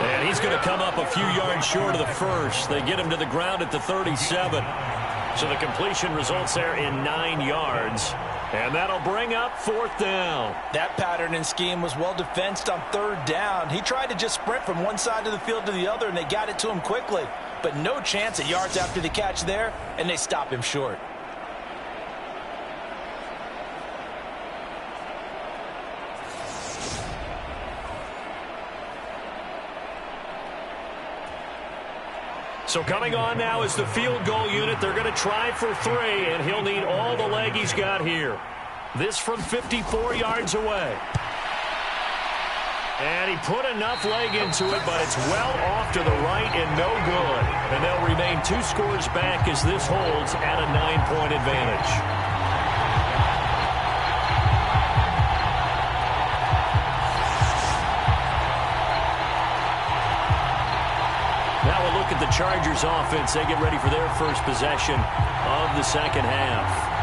And he's going to come up a few yards short of the first. They get him to the ground at the 37. So the completion results there in 9 yards. And that'll bring up 4th down. That pattern and scheme was well defensed on 3rd down. He tried to just sprint from one side of the field to the other, and they got it to him quickly. But no chance at yards after the catch there, and they stop him short. So coming on now is the field goal unit. They're going to try for 3, and he'll need all the leg he's got here. This from 54 yards away. And he put enough leg into it, but it's well off to the right and no good. And they'll remain 2 scores back as this holds at a 9-point advantage. Now we'll look at the Chargers offense. They get ready for their first possession of the second half.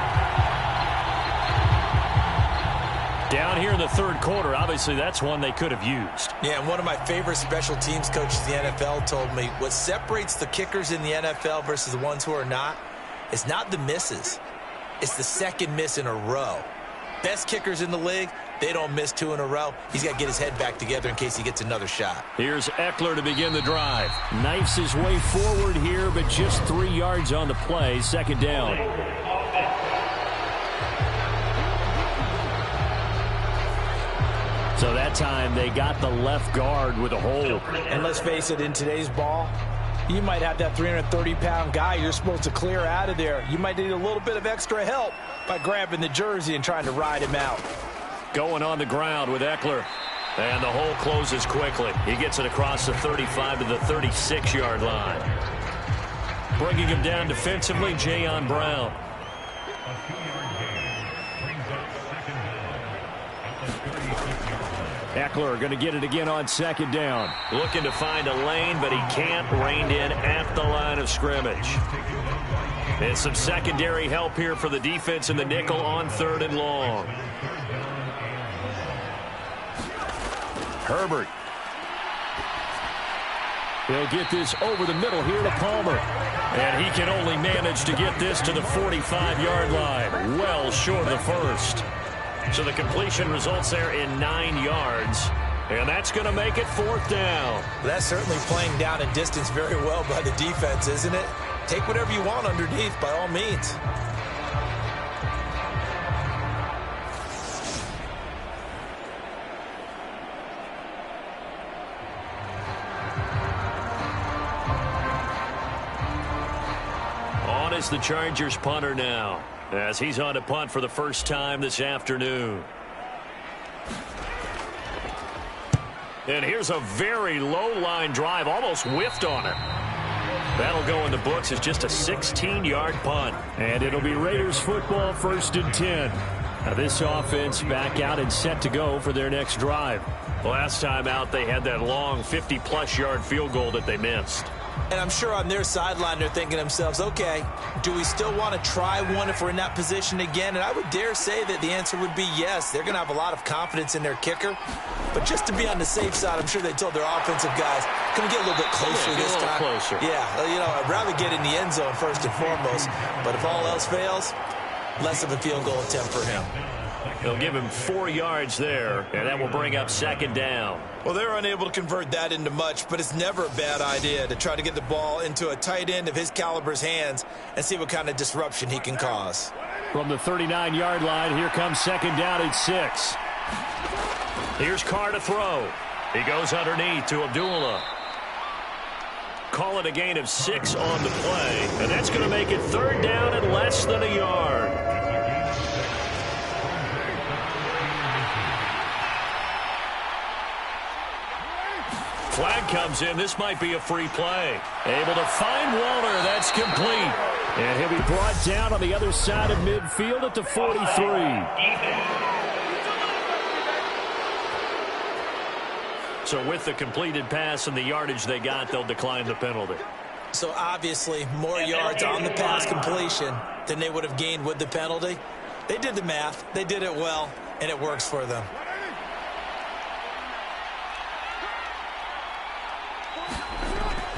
Down here in the 3rd quarter, obviously that's one they could have used. Yeah, and one of my favorite special teams coaches in the NFL told me what separates the kickers in the NFL versus the ones who are not is not the misses. It's the second miss in a row. Best kickers in the league, they don't miss 2 in a row. He's got to get his head back together in case he gets another shot. Here's Eckler to begin the drive. Knifes his way forward here, but just 3 yards on the play. 2nd down. So that time they got the left guard with a hold. And let's face it, in today's ball, you might have that 330-pound guy you're supposed to clear out of there. You might need a little bit of extra help by grabbing the jersey and trying to ride him out. Going on the ground with Eckler. And the hole closes quickly. He gets it across the 35 to the 36-yard line. Bringing him down defensively, Jayon Brown. Eckler going to get it again on 2nd down. Looking to find a lane, but he can't. Reined in at the line of scrimmage. And some secondary help here for the defense in the nickel on 3rd and long. Herbert. He'll get this over the middle here to Palmer. And he can only manage to get this to the 45-yard line. Well short of the first. So the completion results there in 9 yards. And that's going to make it 4th down. That's certainly playing down in distance very well by the defense, isn't it? Take whatever you want underneath, by all means. On is the Chargers punter now, as he's on to punt for the first time this afternoon. And here's a very low line drive, almost whiffed on it. That'll go in the books as just a 16-yard punt. And it'll be Raiders football, 1st and 10. Now this offense back out and set to go for their next drive. Last time out, they had that long 50-plus yard field goal that they missed. And I'm sure on their sideline they're thinking to themselves, okay, do we still want to try one if we're in that position again? And I would dare say that the answer would be yes. They're going to have a lot of confidence in their kicker. But just to be on the safe side, I'm sure they told their offensive guys, can we get a little bit closer this time? Closer. Yeah, you know, I'd rather get in the end zone first and foremost. But if all else fails, less of a field goal attempt for him. They'll give him 4 yards there, and that will bring up 2nd down. Well, they're unable to convert that into much, but it's never a bad idea to try to get the ball into a tight end of his caliber's hands and see what kind of disruption he can cause. From the 39-yard line, here comes 2nd down at 6. Here's Carr to throw. He goes underneath to Abdullah. Call it a gain of 6 on the play, and that's going to make it 3rd down and less than a yard. Flag comes in. This might be a free play. Able to find Walter. That's complete. And he'll be brought down on the other side of midfield at the 43. So with the completed pass and the yardage they got, they'll decline the penalty. So obviously more yards on the pass completion than they would have gained with the penalty. They did the math. They did it well, and it works for them.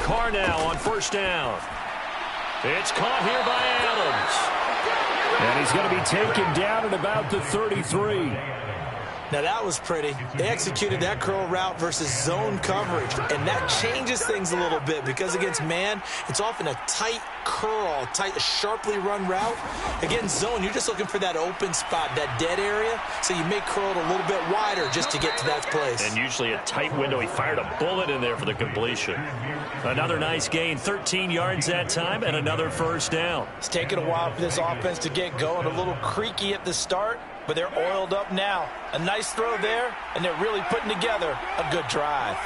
Carr now on 1st down. It's caught here by Adams. And he's going to be taken down at about the 33. Now that was pretty. They executed that curl route versus zone coverage, and that changes things a little bit because against man, it's often a tight curl, tight, sharply run route. Against zone, you're just looking for that open spot, that dead area, so you may curl it a little bit wider just to get to that place. And usually a tight window. He fired a bullet in there for the completion. Another nice gain, 13 yards that time, and another 1st down. It's taken a while for this offense to get going, a little creaky at the start, but they're oiled up now. A nice throw there, and they're really putting together a good drive.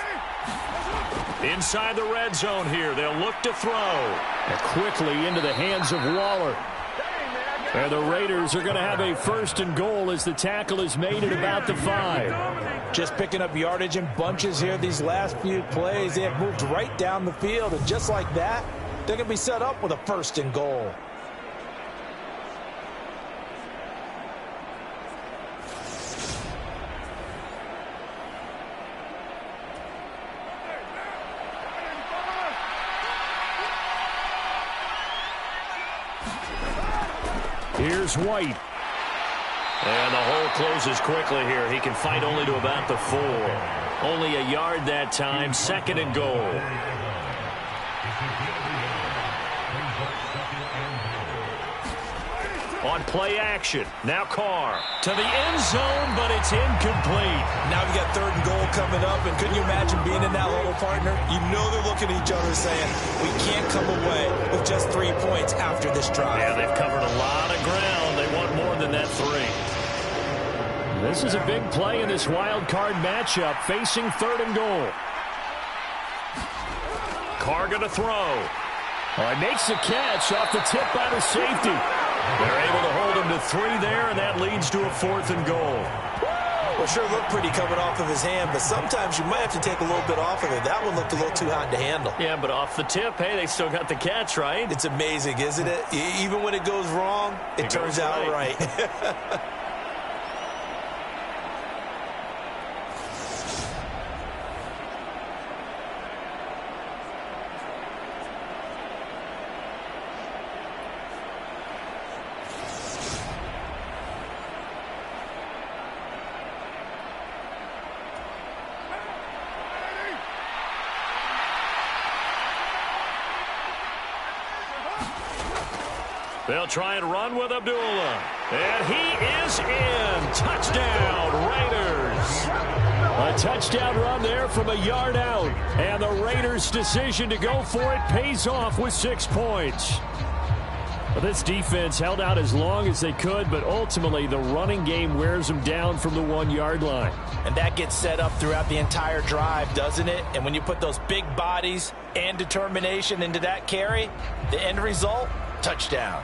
Inside the red zone here, they'll look to throw. And quickly into the hands of Waller. And the Raiders are going to have a 1st and goal as the tackle is made at about the 5. Just picking up yardage in bunches here these last few plays. They have moved right down the field, and just like that, they're going to be set up with a 1st and goal. Here's White. And the hole closes quickly here. He can fight only to about the 4. Only a yard that time. 2nd and goal. On play action. Now Carr to the end zone, but it's incomplete. Now we got 3rd and goal coming up, and couldn't you imagine being in that little partner? You know they're looking at each other saying, we can't come away with just 3 points after this drive. Yeah, they've covered a lot of ground. They want more than that 3. This is a big play in this wild card matchup, facing 3rd and goal. Carr going to throw. Oh, he makes the catch off the tip by the safety. They're able to hold him to 3 there, and that leads to a 4th and goal. Well, sure looked pretty coming off of his hand, but sometimes you might have to take a little bit off of it. That one looked a little too hot to handle. Yeah, but off the tip, hey, they still got the catch, right? It's amazing, isn't it? Even when it goes wrong, it turns out right. They'll try and run with Abdullah. And he is in. Touchdown, Raiders. A touchdown run there from a yard out. And the Raiders' decision to go for it pays off with 6 points. Well, this defense held out as long as they could, but ultimately the running game wears them down from the 1-yard line. And that gets set up throughout the entire drive, doesn't it? And when you put those big bodies and determination into that carry, the end result, touchdown.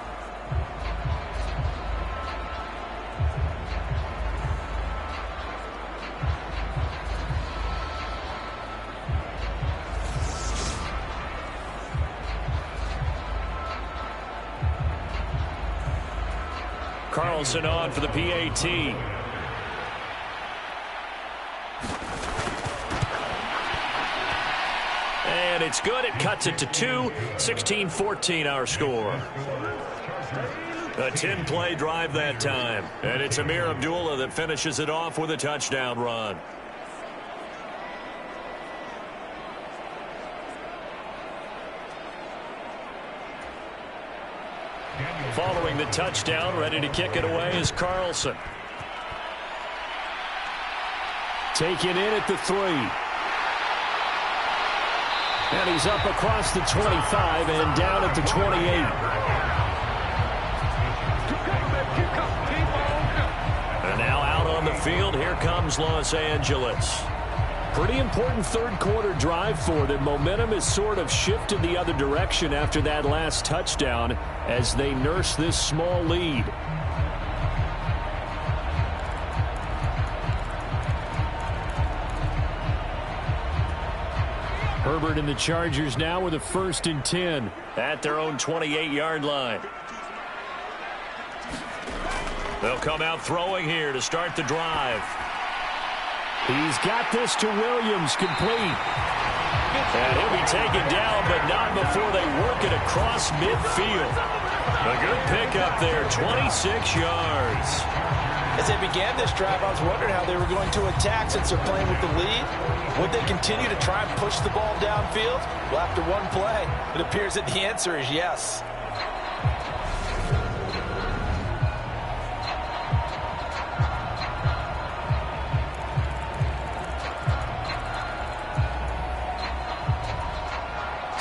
Carlson on for the PAT. And it's good. It cuts it to 2. 16-14 our score. A 10-play drive that time. And it's Amir Abdullah that finishes it off with a touchdown run. Following the touchdown, ready to kick it away is Carlson. Taken in at the 3. And he's up across the 25 and down at the 28. And now out on the field, here comes Los Angeles. Pretty important third-quarter drive for them. Momentum has sort of shifted the other direction after that last touchdown as they nurse this small lead. Herbert and the Chargers now with a 1st and 10 at their own 28-yard line. They'll come out throwing here to start the drive. He's got this to Williams, complete. And he'll be taken down, but not before they work it across midfield. A good pickup there, 26 yards. As they began this drive, I was wondering how they were going to attack since they're playing with the lead. Would they continue to try and push the ball downfield? Well, after one play, it appears that the answer is yes.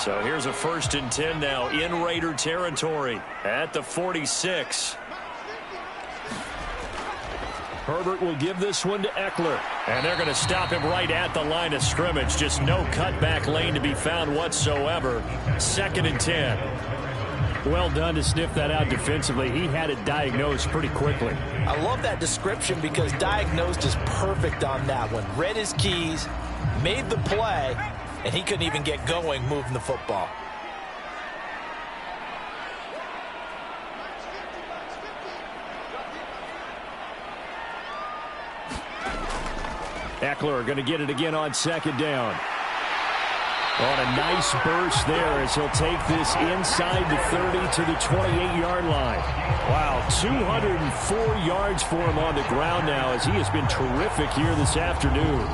So here's a 1st and 10 now in Raider territory at the 46. Herbert will give this one to Eckler. And they're going to stop him right at the line of scrimmage. Just no cutback lane to be found whatsoever. 2nd and 10. Well done to sniff that out defensively. He had it diagnosed pretty quickly. I love that description because diagnosed is perfect on that one. Read his keys, made the play, and he couldn't even get going moving the football. Eckler going to get it again on 2nd down. On a nice burst there as he'll take this inside the 30 to the 28-yard line. Wow, 204 yards for him on the ground now as he has been terrific here this afternoon.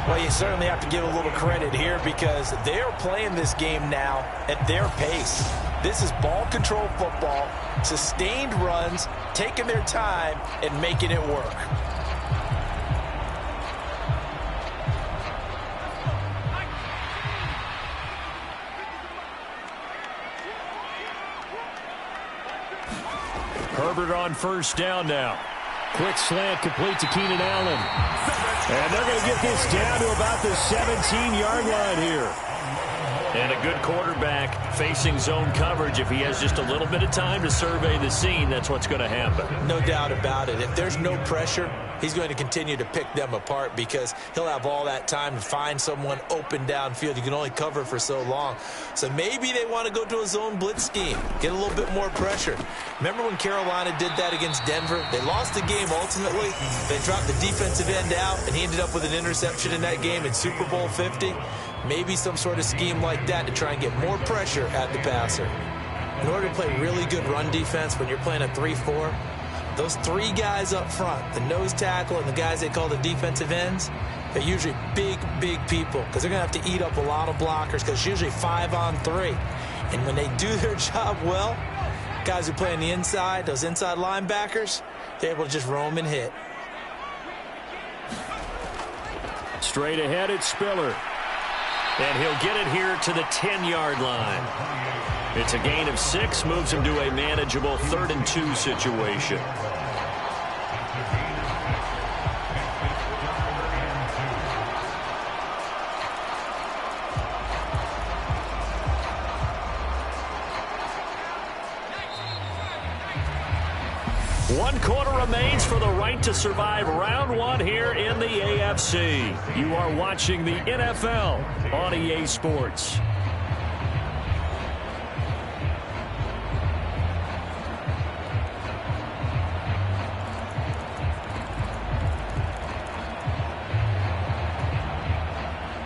Well, you certainly have to give a little credit here because they are playing this game now at their pace. This is ball control football, sustained runs, taking their time and making it work. Herbert on 1st down now. Quick slant complete to Keenan Allen. And they're going to get this down to about the 17-yard line here. And a good quarterback facing zone coverage. If he has just a little bit of time to survey the scene, that's what's going to happen. No doubt about it. If there's no pressure, he's going to continue to pick them apart because he'll have all that time to find someone open downfield. You can only cover for so long. So maybe they want to go to a zone blitz scheme, get a little bit more pressure. Remember when Carolina did that against Denver? They lost the game ultimately. They dropped the defensive end out, and he ended up with an interception in that game in Super Bowl 50. Maybe some sort of scheme like that to try and get more pressure at the passer. In order to play really good run defense when you're playing a 3-4, those 3 guys up front, the nose tackle and the guys they call the defensive ends, they're usually big, big people because they're going to have to eat up a lot of blockers because it's usually 5 on 3. And when they do their job well, Guys who play on the inside, those inside linebackers, they're able to just roam and hit. Straight ahead, it's Spiller. And he'll get it here to the 10-yard line. It's a gain of 6, moves him to a manageable 3rd and 2 situation. One quarter remains for the right to survive round 1 here in the AFC. You are watching the NFL on EA Sports.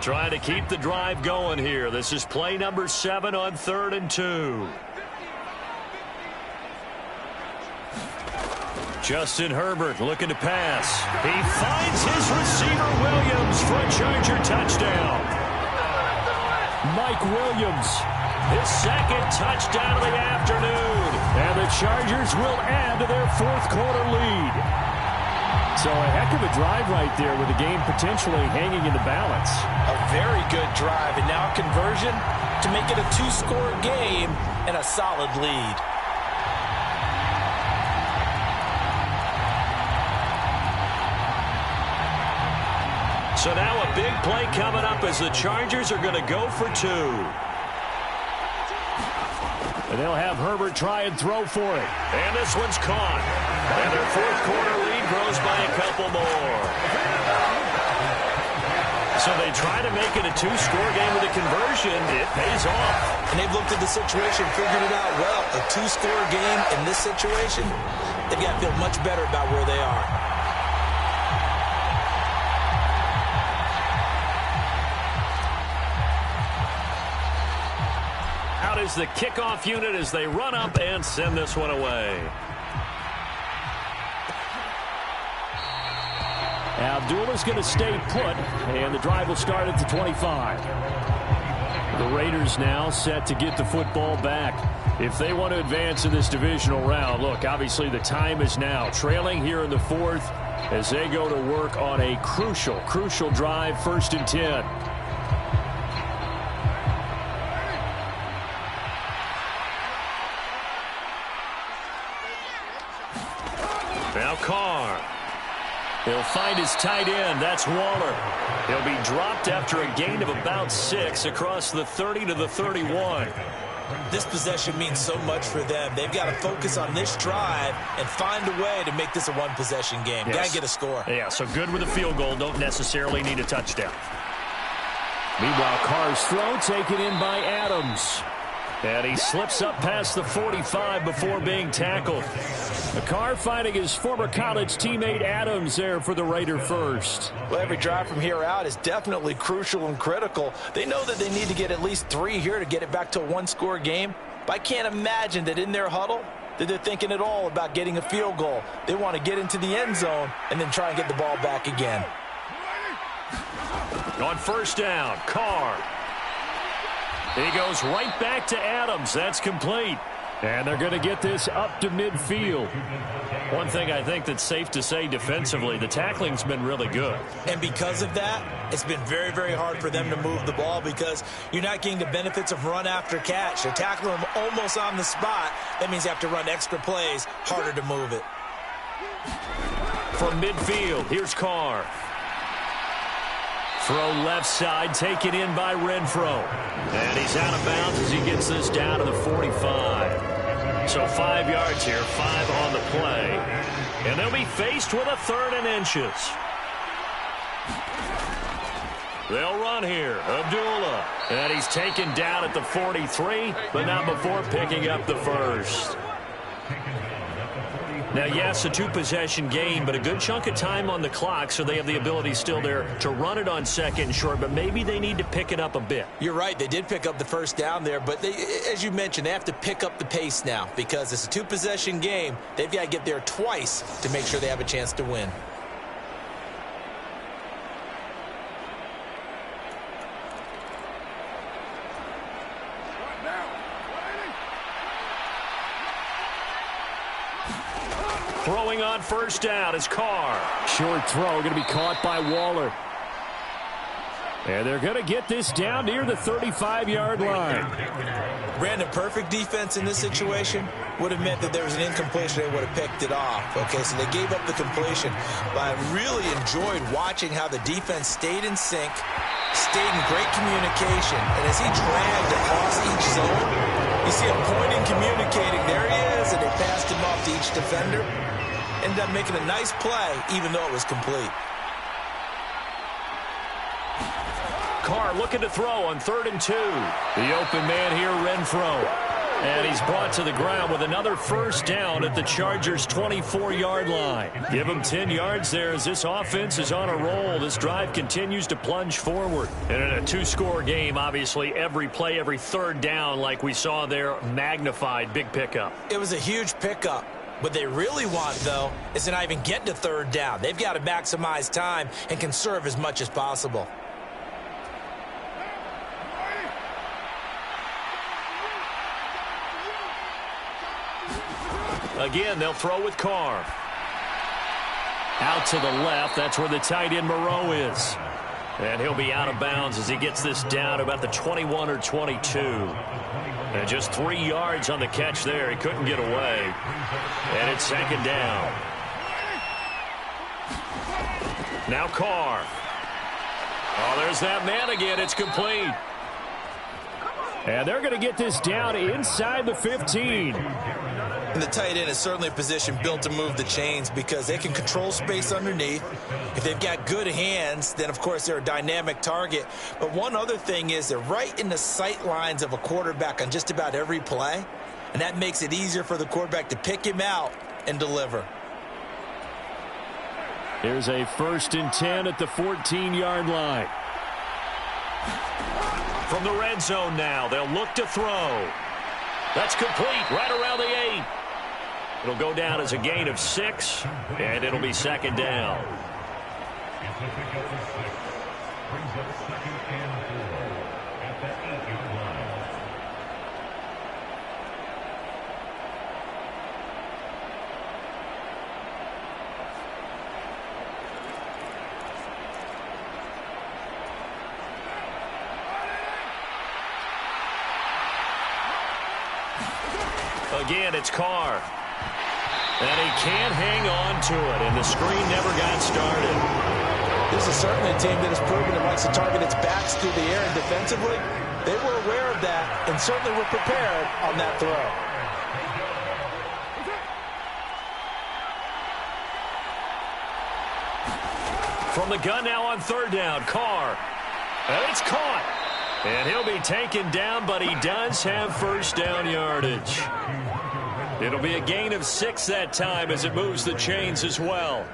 Trying to keep the drive going here. This is play number 7 on 3rd and 2. Justin Herbert looking to pass. He finds his receiver Williams for a Charger touchdown. Mike Williams, his 2nd touchdown of the afternoon. And the Chargers will add to their 4th quarter lead. So a heck of a drive right there with the game potentially hanging in the balance. A very good drive, and now a conversion to make it a 2-score game and a solid lead. So now a big play coming up as the Chargers are going to go for 2. And they'll have Herbert try and throw for it. And this one's caught. And their 4th quarter lead grows by a couple more. So they try to make it a 2-score game with a conversion. It pays off. And they've looked at the situation, figured it out well. A 2-score game in this situation, they've got to feel much better about where they are. Out is the kickoff unit as they run up and send this one away. Abdullah's going to stay put, and the drive will start at the 25. The Raiders now set to get the football back. If they want to advance in this divisional round, look, obviously the time is now. Trailing here in the 4th as they go to work on a crucial drive, 1st and 10. Now Carr. He'll find his tight end. That's Waller. He'll be dropped after a gain of about 6 across the 30 to the 31. This possession means so much for them. They've got to focus on this drive and find a way to make this a one-possession game. Yes. Got to get a score. Yeah, so good with a field goal. Don't necessarily need a touchdown. Meanwhile, Carr's throw taken in by Adams. And he slips up past the 45 before being tackled. Carr finding his former college teammate Adams there for the Raider first. Well, every drive from here out is definitely crucial and critical. They know that they need to get at least 3 here to get it back to a 1-score game. But I can't imagine that in their huddle that they're thinking at all about getting a field goal. They want to get into the end zone and then try and get the ball back again. On 1st down, Carr. He goes right back to Adams. That's complete. And they're going to get this up to midfield. One thing I think that's safe to say defensively, the tackling's been really good. And because of that, it's been very, very hard for them to move the ball because you're not getting the benefits of run after catch. They're tackling them almost on the spot. That means you have to run extra plays, harder to move it. From midfield, here's Carr. Throw left side, taken in by Renfro. And he's out of bounds as he gets this down to the 45. So 5 yards here, 5 on the play. And they'll be faced with a 3rd and inches. They'll run here. Abdullah. And he's taken down at the 43, but not before picking up the 1st. Now, yes, a 2-possession game, but a good chunk of time on the clock, so they have the ability still there to run it on 2nd and short, but maybe they need to pick it up a bit. You're right. They did pick up the 1st down there, but they, as you mentioned, they have to pick up the pace now because it's a 2-possession game. They've got to get there twice to make sure they have a chance to win. Throwing on first down is Carr. Short throw going to be caught by Waller. And they're going to get this down near the 35-yard line. Brandon, perfect defense in this situation would have meant that there was an incompletion. They would have picked it off. Okay, so they gave up the completion. But I really enjoyed watching how the defense stayed in sync, stayed in great communication. And as he dragged across each zone, you see him pointing, communicating. There he is, and they passed him off to each defender. Ended up making a nice play, even though it was complete. Carr looking to throw on 3rd and 2. The open man here, Renfro. And he's brought to the ground with another first down at the Chargers' 24-yard line. Give him 10 yards there as this offense is on a roll. This drive continues to plunge forward. And in a 2-score game, obviously, every play, every third down, like we saw there, magnified. Big pickup. It was a huge pickup. What they really want, though, is to not even get to 3rd down. They've got to maximize time and conserve as much as possible. Again, they'll throw with Carr. Out to the left, that's where the tight end Moreau is. And he'll be out of bounds as he gets this down about the 21 or 22. And just 3 yards on the catch there. He couldn't get away. And it's 2nd down. Now Carr. Oh, there's that man again. It's complete. And they're going to get this down inside the 15. And the tight end is certainly a position built to move the chains because they can control space underneath. If they've got good hands, then, of course, they're a dynamic target. But one other thing is they're right in the sight lines of a quarterback on just about every play. And that makes it easier for the quarterback to pick him out and deliver. Here's a 1st and 10 at the 14-yard line. From the red zone now, they'll look to throw. That's complete right around the 8. It'll go down as a gain of 6, and it'll be 2nd down. Again, it's Carr. And he can't hang on to it, and the screen never got started. This is certainly a team that has proven it likes to target its backs through the air, and defensively, they were aware of that and certainly were prepared on that throw. From the gun now on 3rd down, Carr. And it's caught. And he'll be taken down, but he does have first down yardage. It'll be a gain of 6 that time as it moves the chains as well.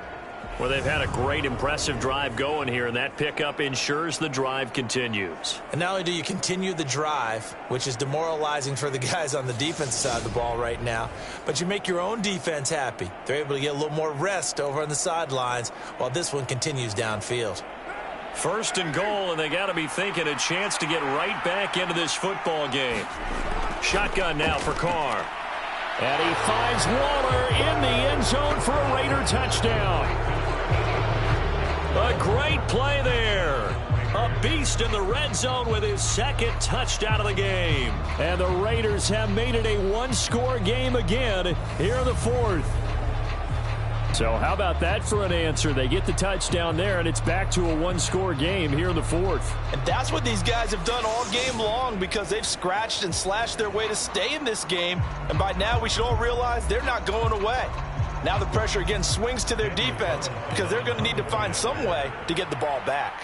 Well, they've had a great, impressive drive going here, and that pickup ensures the drive continues. And not only do you continue the drive, which is demoralizing for the guys on the defense side of the ball right now, but you make your own defense happy. They're able to get a little more rest over on the sidelines while this one continues downfield. 1st and goal, and they got to be thinking a chance to get right back into this football game. Shotgun now for Carr. And he finds Waller in the end zone for a Raider touchdown. A great play there. A beast in the red zone with his 2nd touchdown of the game. And the Raiders have made it a 1-score game again here in the 4th. So how about that for an answer? They get the touchdown there, and it's back to a 1-score game here in the 4th. And that's what these guys have done all game long because they've scratched and slashed their way to stay in this game. And by now, we should all realize they're not going away. Now the pressure again swings to their defense because they're going to need to find some way to get the ball back.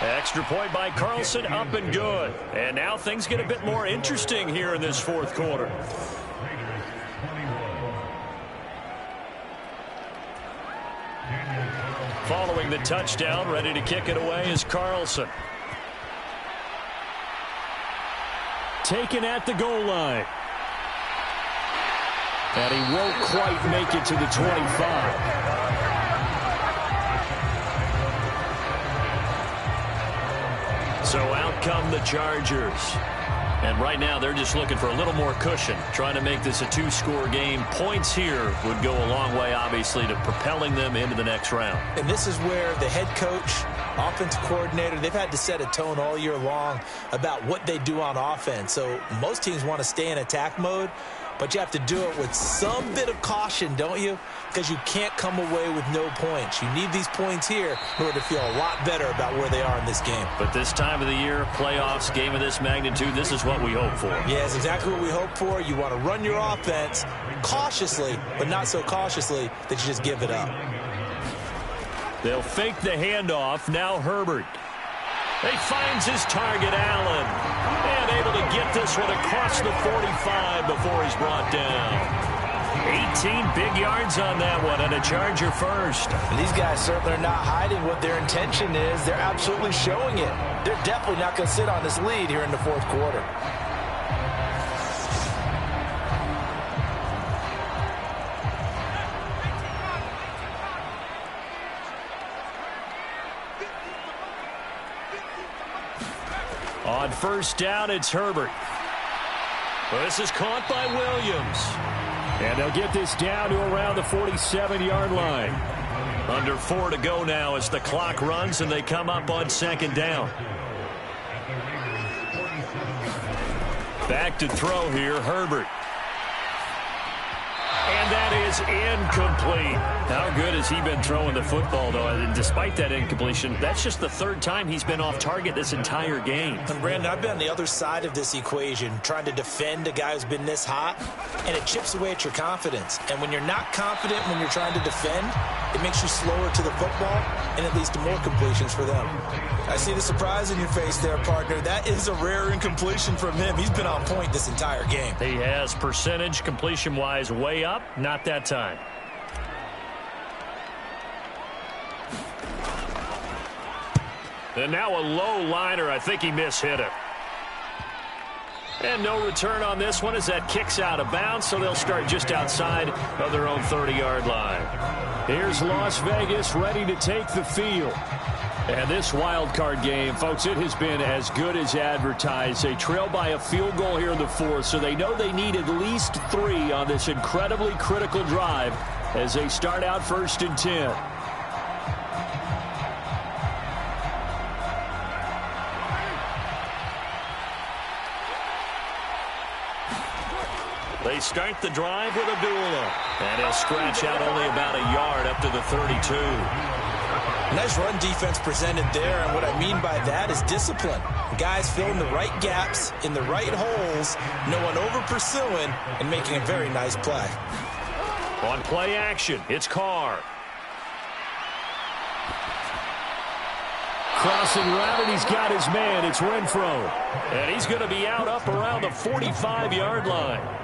Extra point by Carlson, up and good. And now things get a bit more interesting here in this 4th quarter. Following the touchdown, ready to kick it away is Carlson. Taken at the goal line. And he won't quite make it to the 25. So out come the Chargers. And right now, they're just looking for a little more cushion, trying to make this a two-score game. Points here would go a long way, obviously, to propelling them into the next round. And this is where the head coach, offensive coordinator, they've had to set a tone all year long about what they do on offense. So most teams want to stay in attack mode, but you have to do it with some bit of caution, don't you? Because you can't come away with no points. You need these points here in order to feel a lot better about where they are in this game. But this time of the year, playoffs, game of this magnitude, this is what we hope for. Yeah, it's exactly what we hope for. You want to run your offense cautiously, but not so cautiously that you just give it up. They'll fake the handoff. Now Herbert. He finds his target, Allen. And able to get this one across the 45 before he's brought down. 18 big yards on that one, and a Charger first. And these guys certainly are not hiding what their intention is. They're absolutely showing it. They're definitely not going to sit on this lead here in the fourth quarter. On first down, it's Herbert. Well, this is caught by Williams. And they'll get this down to around the 47-yard line. Under 4 to go now as the clock runs and they come up on second down. Back to throw here, Herbert. And that is incomplete. How good has he been throwing the football, though? And despite that incompletion, that's just the third time he's been off target this entire game. And Brandon, I've been on the other side of this equation, trying to defend a guy who's been this hot, and it chips away at your confidence. And when you're not confident when you're trying to defend, it makes you slower to the football, and it leads to more completions for them. I see the surprise in your face there, partner. That is a rare incompletion from him. He's been on point this entire game. He has percentage completion-wise way up. Not that time. And now a low liner. I think he mishit it. And no return on this one as that kicks out of bounds, so they'll start just outside of their own 30-yard line. Here's Las Vegas ready to take the field. And this wild card game, folks, it has been as good as advertised. They trail by a field goal here in the fourth, so they know they need at least 3 on this incredibly critical drive as they start out 1st and 10. They start the drive with Abdullah. And he'll scratch out only about a yard up to the 32. Nice run defense presented there, and what I mean by that is discipline. Guys filling the right gaps in the right holes, no one over-pursuing, and making a very nice play. On play action, it's Carr. Crossing route, and he's got his man. It's Renfro. And he's going to be out up around the 45-yard line.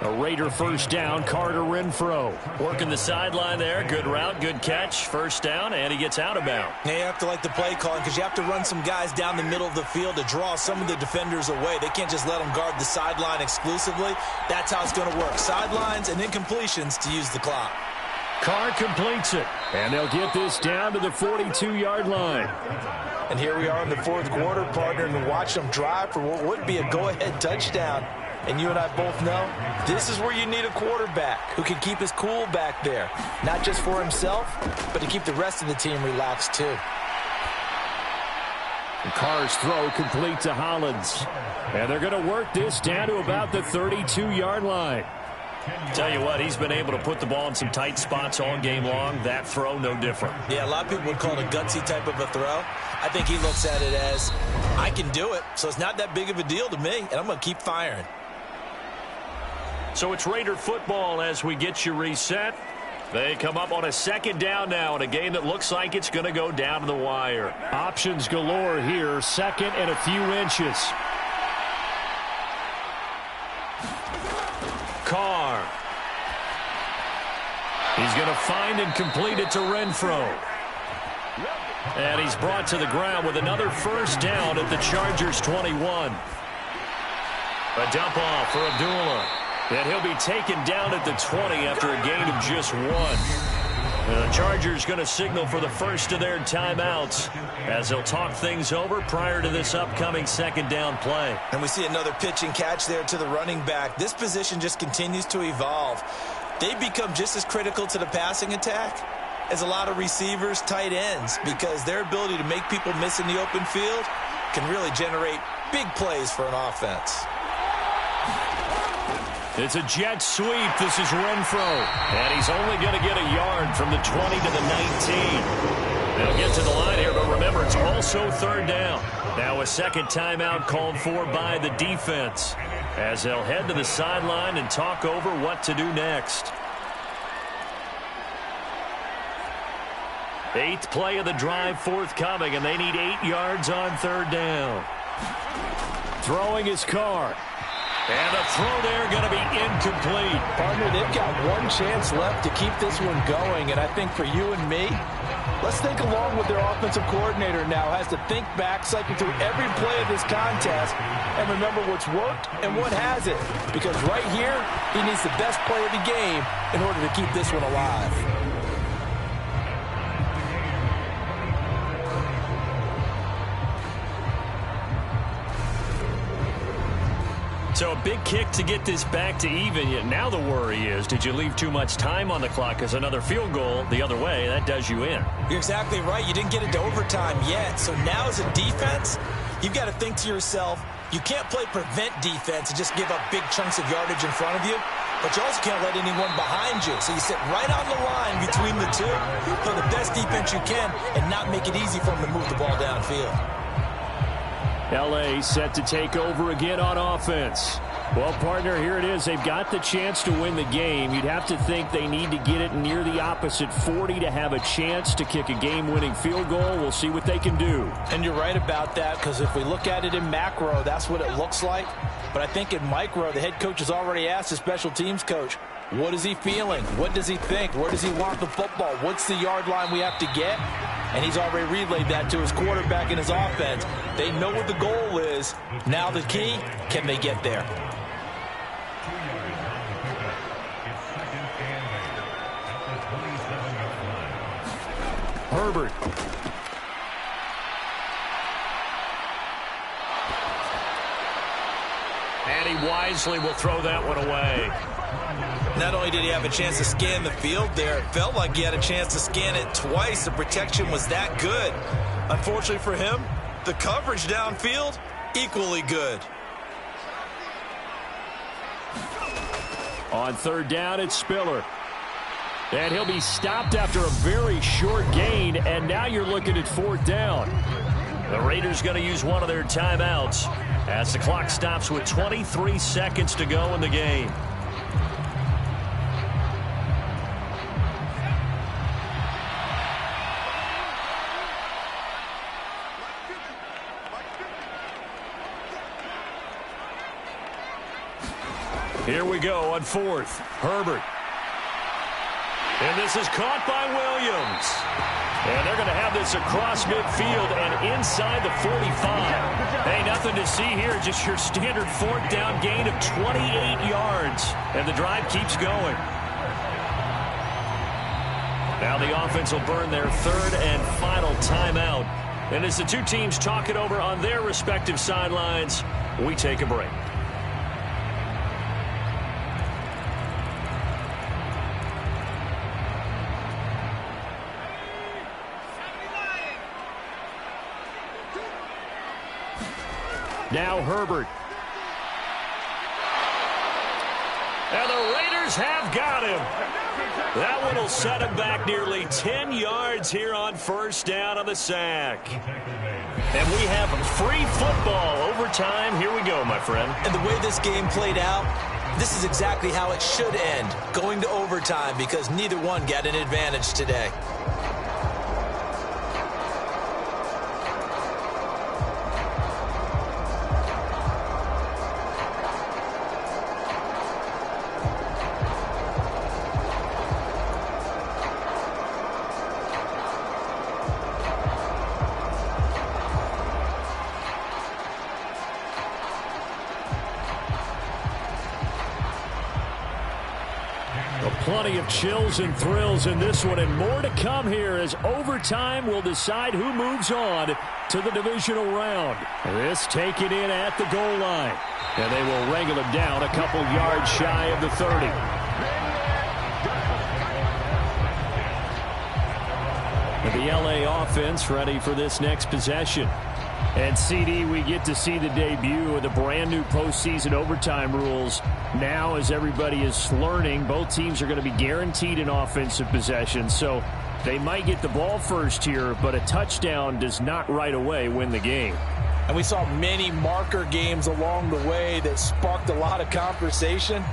A Raider first down, Carter Renfro. Working the sideline there. Good route, good catch. First down, and he gets out of bounds. Now you have to like the play calling because you have to run some guys down the middle of the field to draw some of the defenders away. They can't just let them guard the sideline exclusively. That's how it's going to work. Sidelines and incompletions to use the clock. Carr completes it. And they'll get this down to the 42-yard line. And here we are in the fourth quarter, partner, and watch them drive for what would be a go-ahead touchdown. And you and I both know this is where you need a quarterback who can keep his cool back there. Not just for himself, but to keep the rest of the team relaxed too. And Carr's throw complete to Hollins. And they're going to work this down to about the 32-yard line. Tell you what, he's been able to put the ball in some tight spots all game long. That throw, no different. Yeah, a lot of people would call it a gutsy type of a throw. I think he looks at it as, I can do it, so it's not that big of a deal to me, and I'm going to keep firing. So it's Raider football as we get you reset. They come up on a second down now in a game that looks like it's going to go down to the wire. Options galore here, second and a few inches. Carr. He's going to find and complete it to Renfro. And he's brought to the ground with another first down at the Chargers 21. A dump off for Abdullah. And he'll be taken down at the 20 after a gain of just 1. The Chargers going to signal for the first of their timeouts as they'll talk things over prior to this upcoming second down play. And we see another pitch and catch there to the running back. This position just continues to evolve. They become just as critical to the passing attack as a lot of receivers, tight ends, because their ability to make people miss in the open field can really generate big plays for an offense. It's a jet sweep. This is Renfro. And he's only going to get a yard from the 20 to the 19. They'll get to the line here, but remember, it's also third down. Now a second timeout called for by the defense as they'll head to the sideline and talk over what to do next. 8th play of the drive forthcoming, and they need 8 yards on third down. Throwing his car. And the throw there going to be incomplete. Partner, they've got one chance left to keep this one going, and I think for you and me, let's think along with their offensive coordinator now has to think back, cycle through every play of this contest, and remember what's worked and what hasn't. Because right here, he needs the best play of the game in order to keep this one alive. So a big kick to get this back to even. Yet now the worry is, did you leave too much time on the clock? Because another field goal the other way, that does you in. You're exactly right. You didn't get into overtime yet. So now as a defense, you've got to think to yourself, you can't play prevent defense and just give up big chunks of yardage in front of you. But you also can't let anyone behind you. So you sit right on the line between the two, play the best defense you can, and not make it easy for them to move the ball downfield. L.A. set to take over again on offense. Well, partner, here it is. They've got the chance to win the game. You'd have to think they need to get it near the opposite 40 to have a chance to kick a game-winning field goal. We'll see what they can do. And you're right about that, because if we look at it in macro, that's what it looks like. But I think in micro, the head coach has already asked the special teams coach, what is he feeling? What does he think? Where does he want the football? What's the yard line we have to get? And he's already relayed that to his quarterback and his offense. They know what the goal is. Now the key, can they get there? Herbert. And he wisely will throw that one away. Not only did he have a chance to scan the field there, it felt like he had a chance to scan it twice. The protection was that good. Unfortunately for him, the coverage downfield, equally good. On third down, it's Spiller. And he'll be stopped after a very short gain, and now you're looking at fourth down. The Raiders going to use one of their timeouts as the clock stops with 23 seconds to go in the game. Here we go on fourth. Herbert. And this is caught by Williams. And they're going to have this across midfield and inside the 45. Hey, nothing to see here. Just your standard fourth down gain of 28 yards. And the drive keeps going. Now the offense will burn their third and final timeout. And as the two teams talk it over on their respective sidelines, we take a break. Now Herbert. And the Raiders have got him. That one will set him back nearly 10 yards here on first down on the sack. And we have free football overtime. Here we go, my friend. And the way this game played out, this is exactly how it should end, going to overtime, because neither one got an advantage today. Plenty of chills and thrills in this one, and more to come here as overtime will decide who moves on to the divisional round. This taken in at the goal line, and they will wrangle him down a couple yards shy of the 30. The L.A. offense ready for this next possession. And, CD, we get to see the debut of the brand-new postseason overtime rules. Now, as everybody is learning, both teams are going to be guaranteed an offensive possession. So they might get the ball first here, but a touchdown does not right away win the game. And we saw many marker games along the way that sparked a lot of conversation.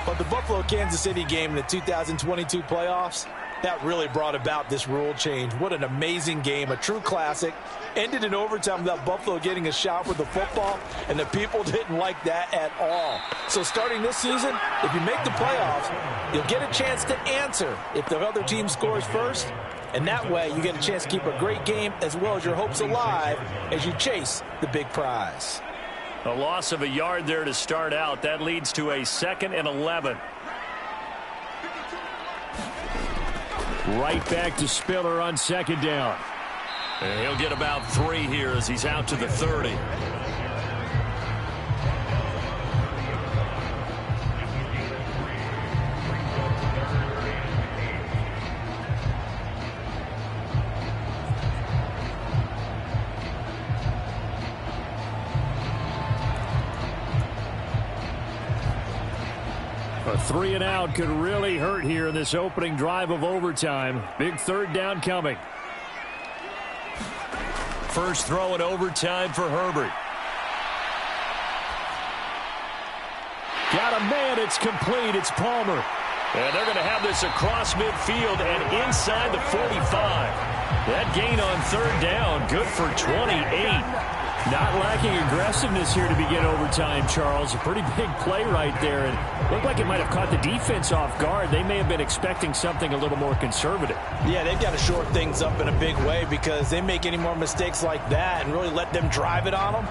But the Buffalo-Kansas City game in the 2022 playoffs, that really brought about this rule change. What an amazing game, a true classic. Ended in overtime without Buffalo getting a shot with the football, and the people didn't like that at all. So starting this season, if you make the playoffs, you'll get a chance to answer if the other team scores first, and that way you get a chance to keep a great game as well as your hopes alive as you chase the big prize. A loss of a yard there to start out. That leads to a 2nd and 11. Right back to Spiller on 2nd down. And he'll get about 3 here as he's out to the 30. A 3 and out could really hurt here in this opening drive of overtime. Big 3rd down coming. First throw in overtime for Herbert. Got a man. It's complete. It's Palmer. And they're going to have this across midfield and inside the 45. That gain on 3rd down, good for 28. Not lacking aggressiveness here to begin overtime, Charles. A pretty big play right there. And looked like it might have caught the defense off guard. They may have been expecting something a little more conservative. Yeah, they've got to short things up in a big way because they make any more mistakes like that and really let them drive it on them,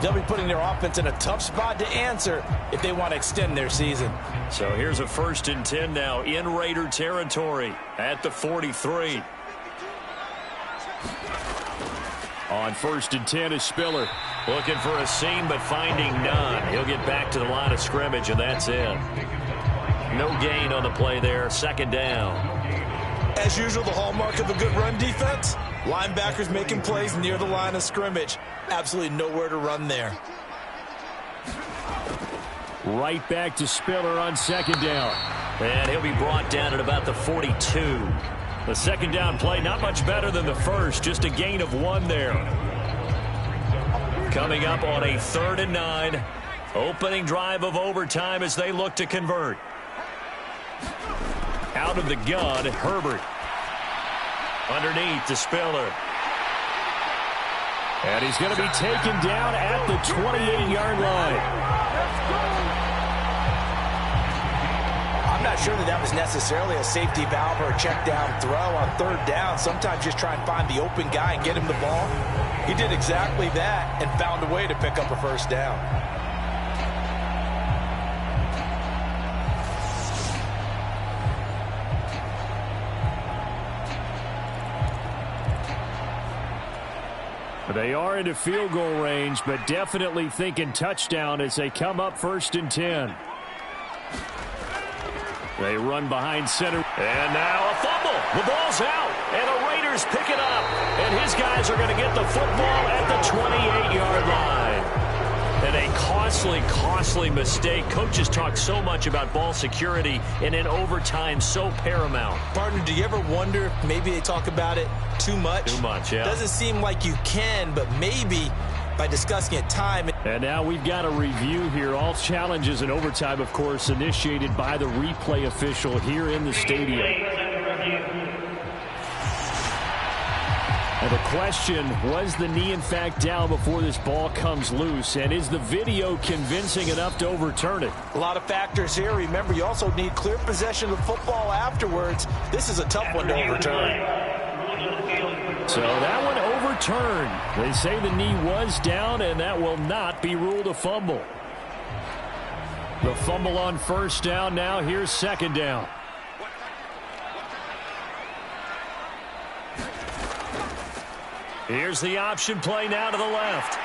they'll be putting their offense in a tough spot to answer if they want to extend their season. So here's a 1st and 10 now in Raider territory at the 43. On 1st and 10 is Spiller. Looking for a seam, but finding none. He'll get back to the line of scrimmage, and that's it. No gain on the play there. 2nd down. As usual, the hallmark of a good run defense, linebackers making plays near the line of scrimmage. Absolutely nowhere to run there. Right back to Spiller on 2nd down. And he'll be brought down at about the 42. The 2nd down play, not much better than the first, just a gain of 1 there. Coming up on a 3rd and 9. Opening drive of overtime as they look to convert. Out of the gun, Herbert. Underneath to Spiller. And he's going to be taken down at the 28-yard line. I'm not sure that was necessarily a safety valve or a check down throw on 3rd down. Sometimes just try and find the open guy and get him the ball. He did exactly that and found a way to pick up a 1st down. They are into field goal range, but definitely thinking touchdown as they come up 1st and 10. They run behind center. And now a fumble. The ball's out. And the Raiders pick it up. And his guys are going to get the football at the 28-yard line. And a costly mistake. Coaches talk so much about ball security, and in overtime, so paramount. Partner, do you ever wonder if maybe they talk about it too much? Too much, yeah. Doesn't seem like you can, but maybe by discussing it time. And now we've got a review here. All challenges in overtime, of course, initiated by the replay official here in the stadium. And the question, was the knee in fact down before this ball comes loose? And is the video convincing enough to overturn it? A lot of factors here. Remember, you also need clear possession of the football afterwards. This is a tough one to overturn. So that one overturned. They say the knee was down, and that will not be ruled a fumble. The fumble on 1st down. Now here's 2nd down. Here's the option play now to the left.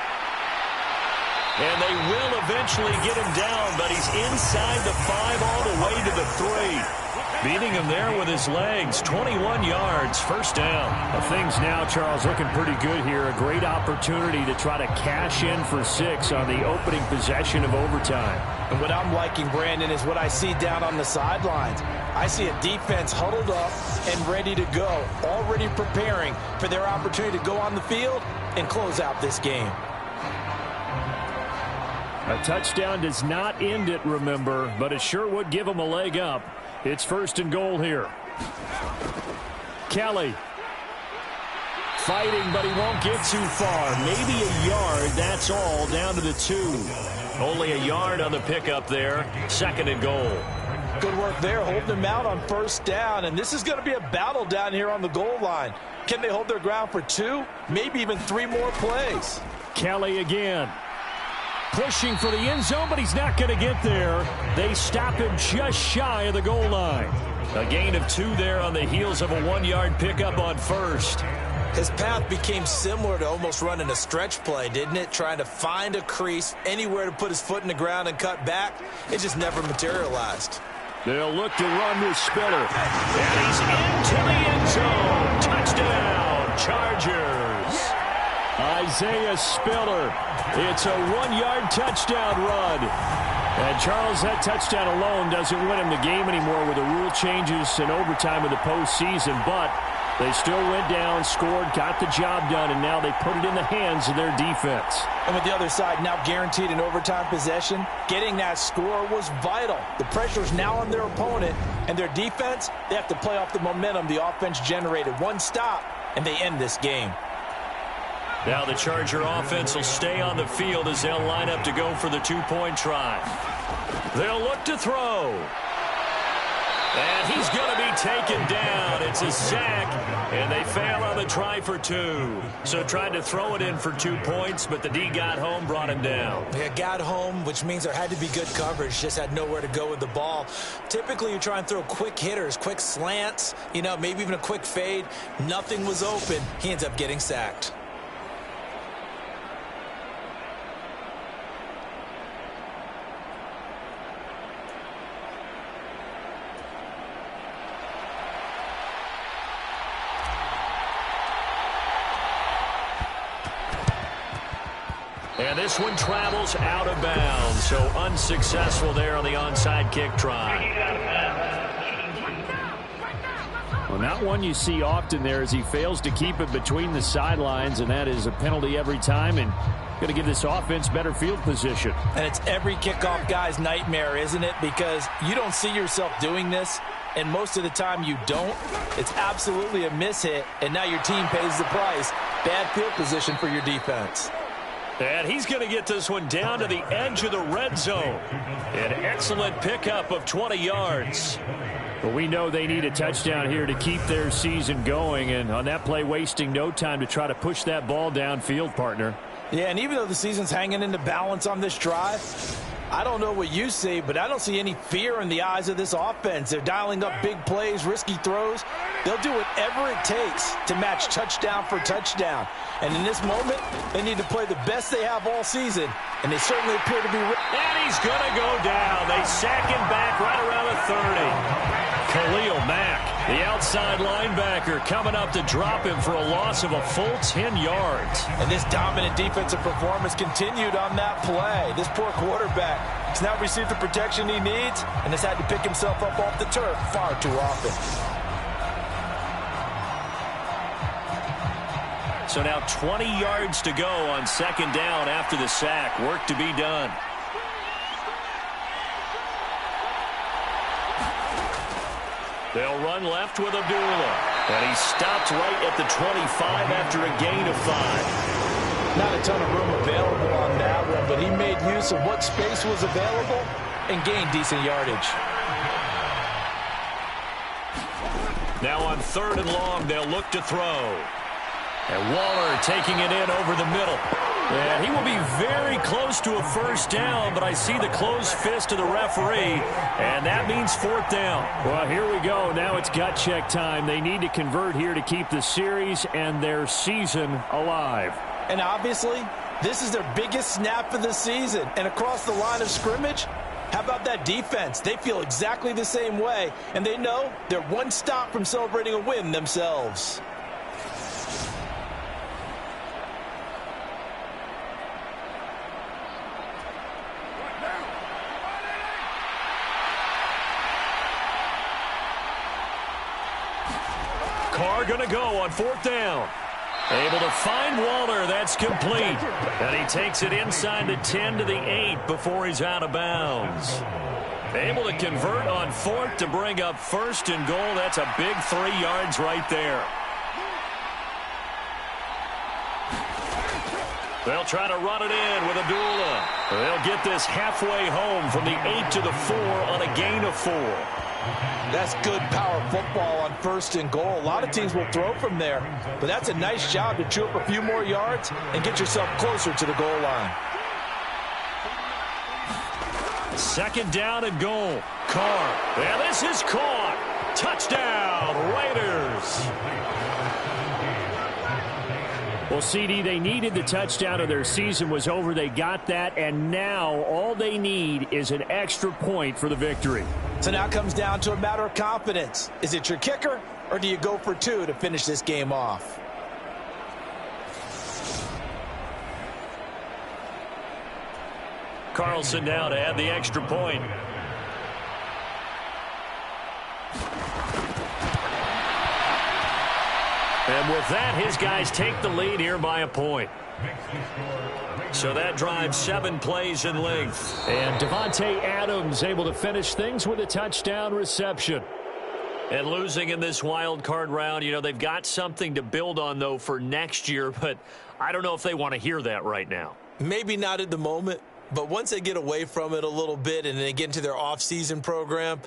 And they will eventually get him down, but he's inside the 5 all the way to the 3. Beating him there with his legs, 21 yards, first down. Well, things now, Charles, looking pretty good here. A great opportunity to try to cash in for 6 on the opening possession of overtime. And what I'm liking, Brandon, is what I see down on the sidelines. I see a defense huddled up and ready to go, already preparing for their opportunity to go on the field and close out this game. A touchdown does not end it, remember, but it sure would give them a leg up. It's 1st and goal here. Kelly fighting, but he won't get too far. Maybe a yard, that's all, down to the 2. Only a yard on the pickup there. 2nd and goal. Good work there, holding them out on 1st down, and this is going to be a battle down here on the goal line. Can they hold their ground for 2, maybe even 3 more plays? Kelly again. Pushing for the end zone, but he's not going to get there. They stop him just shy of the goal line. A gain of 2 there on the heels of a 1-yard pickup on 1st. His path became similar to almost running a stretch play, didn't it? Trying to find a crease, anywhere to put his foot in the ground and cut back. It just never materialized. They'll look to run with Spiller. And he's into the end zone. Touchdown, Chargers. Isaiah Spiller. It's a 1-yard touchdown run. And Charles, that touchdown alone doesn't win him the game anymore with the rule changes and overtime of the postseason. But they still went down, scored, got the job done, and now they put it in the hands of their defense. And with the other side now guaranteed an overtime possession, getting that score was vital. The pressure is now on their opponent, and their defense, they have to play off the momentum the offense generated. One stop, and they end this game. Now the Charger offense will stay on the field as they'll line up to go for the 2-point try. They'll look to throw. And he's going to be taken down. It's a sack, and they fail on the try for 2. So tried to throw it in for 2 points, but the D got home, brought him down. Yeah, got home, which means there had to be good coverage. Just had nowhere to go with the ball. Typically, you try and throw quick hitters, quick slants, maybe even a quick fade. Nothing was open. He ends up getting sacked. And this one travels out of bounds, so unsuccessful there on the onside kick try. Well, not one you see often there as he fails to keep it between the sidelines, and that is a penalty every time, and going to give this offense better field position. And it's every kickoff guy's nightmare, isn't it? Because you don't see yourself doing this, and most of the time you don't. It's absolutely a mishit, and now your team pays the price. Bad field position for your defense. And he's going to get this one down to the edge of the red zone. An excellent pickup of 20 yards. Well, we know they need a touchdown here to keep their season going, and on that play, wasting no time to try to push that ball downfield, partner. Yeah, and even though the season's hanging in the balance on this drive, I don't know what you see, but I don't see any fear in the eyes of this offense. They're dialing up big plays, risky throws. They'll do whatever it takes to match touchdown for touchdown. And in this moment, they need to play the best they have all season, and they certainly appear to be. And he's going to go down. They sack him back right around the 30. Khalil Mack, the outside linebacker, coming up to drop him for a loss of a full 10 yards. And this dominant defensive performance continued on that play. This poor quarterback has not received the protection he needs and has had to pick himself up off the turf far too often. So now 20 yards to go on 2nd down after the sack. Work to be done. They'll run left with Abdullah. And he stopped right at the 25 after a gain of 5. Not a ton of room available on that one, but he made use of what space was available and gained decent yardage. Now on 3rd and long, they'll look to throw. And Waller taking it in over the middle. And he will be very close to a first down, but I see the closed fist of the referee, and that means fourth down. Well, here we go. Now it's gut check time. They need to convert here to keep the series and their season alive. And obviously, this is their biggest snap of the season. And across the line of scrimmage, how about that defense? They feel exactly the same way, and they know they're one stop from celebrating a win themselves. Carr going to go on fourth down. Able to find Waller. That's complete. And he takes it inside the 10 to the 8 before he's out of bounds. Able to convert on fourth to bring up first and goal. That's a big 3 yards right there. They'll try to run it in with Abdullah. They'll get this halfway home from the 8 to the 4 on a gain of 4. That's good power football on first and goal. A lot of teams will throw from there, but that's a nice job to chew up a few more yards and get yourself closer to the goal line. Second down and goal. Carr. And this is caught. Touchdown, Raiders. Well, CD, they needed the touchdown, or their season was over. They got that, and now all they need is an extra point for the victory. So now it comes down to a matter of confidence. Is it your kicker, or do you go for 2 to finish this game off? Carlson now to add the extra point. And with that, his guys take the lead here by a point. So that drives 7 plays in length. And Devontae Adams able to finish things with a touchdown reception. And losing in this wild card round, you know, they've got something to build on, though, for next year. But I don't know if they want to hear that right now. Maybe not at the moment. But once they get away from it a little bit and they get into their off-season program,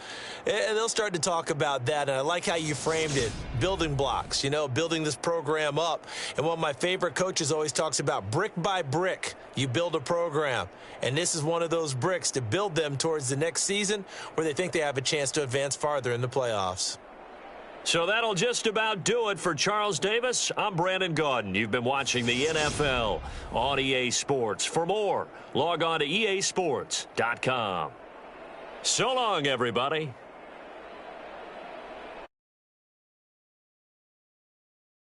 they'll start to talk about that. And I like how you framed it, building blocks, you know, building this program up. And one of my favorite coaches always talks about brick by brick, you build a program. And this is one of those bricks to build them towards the next season where they think they have a chance to advance farther in the playoffs. So that'll just about do it for Charles Davis. I'm Brandon Gaudin. You've been watching the NFL on EA Sports. For more, log on to easports.com. So long, everybody.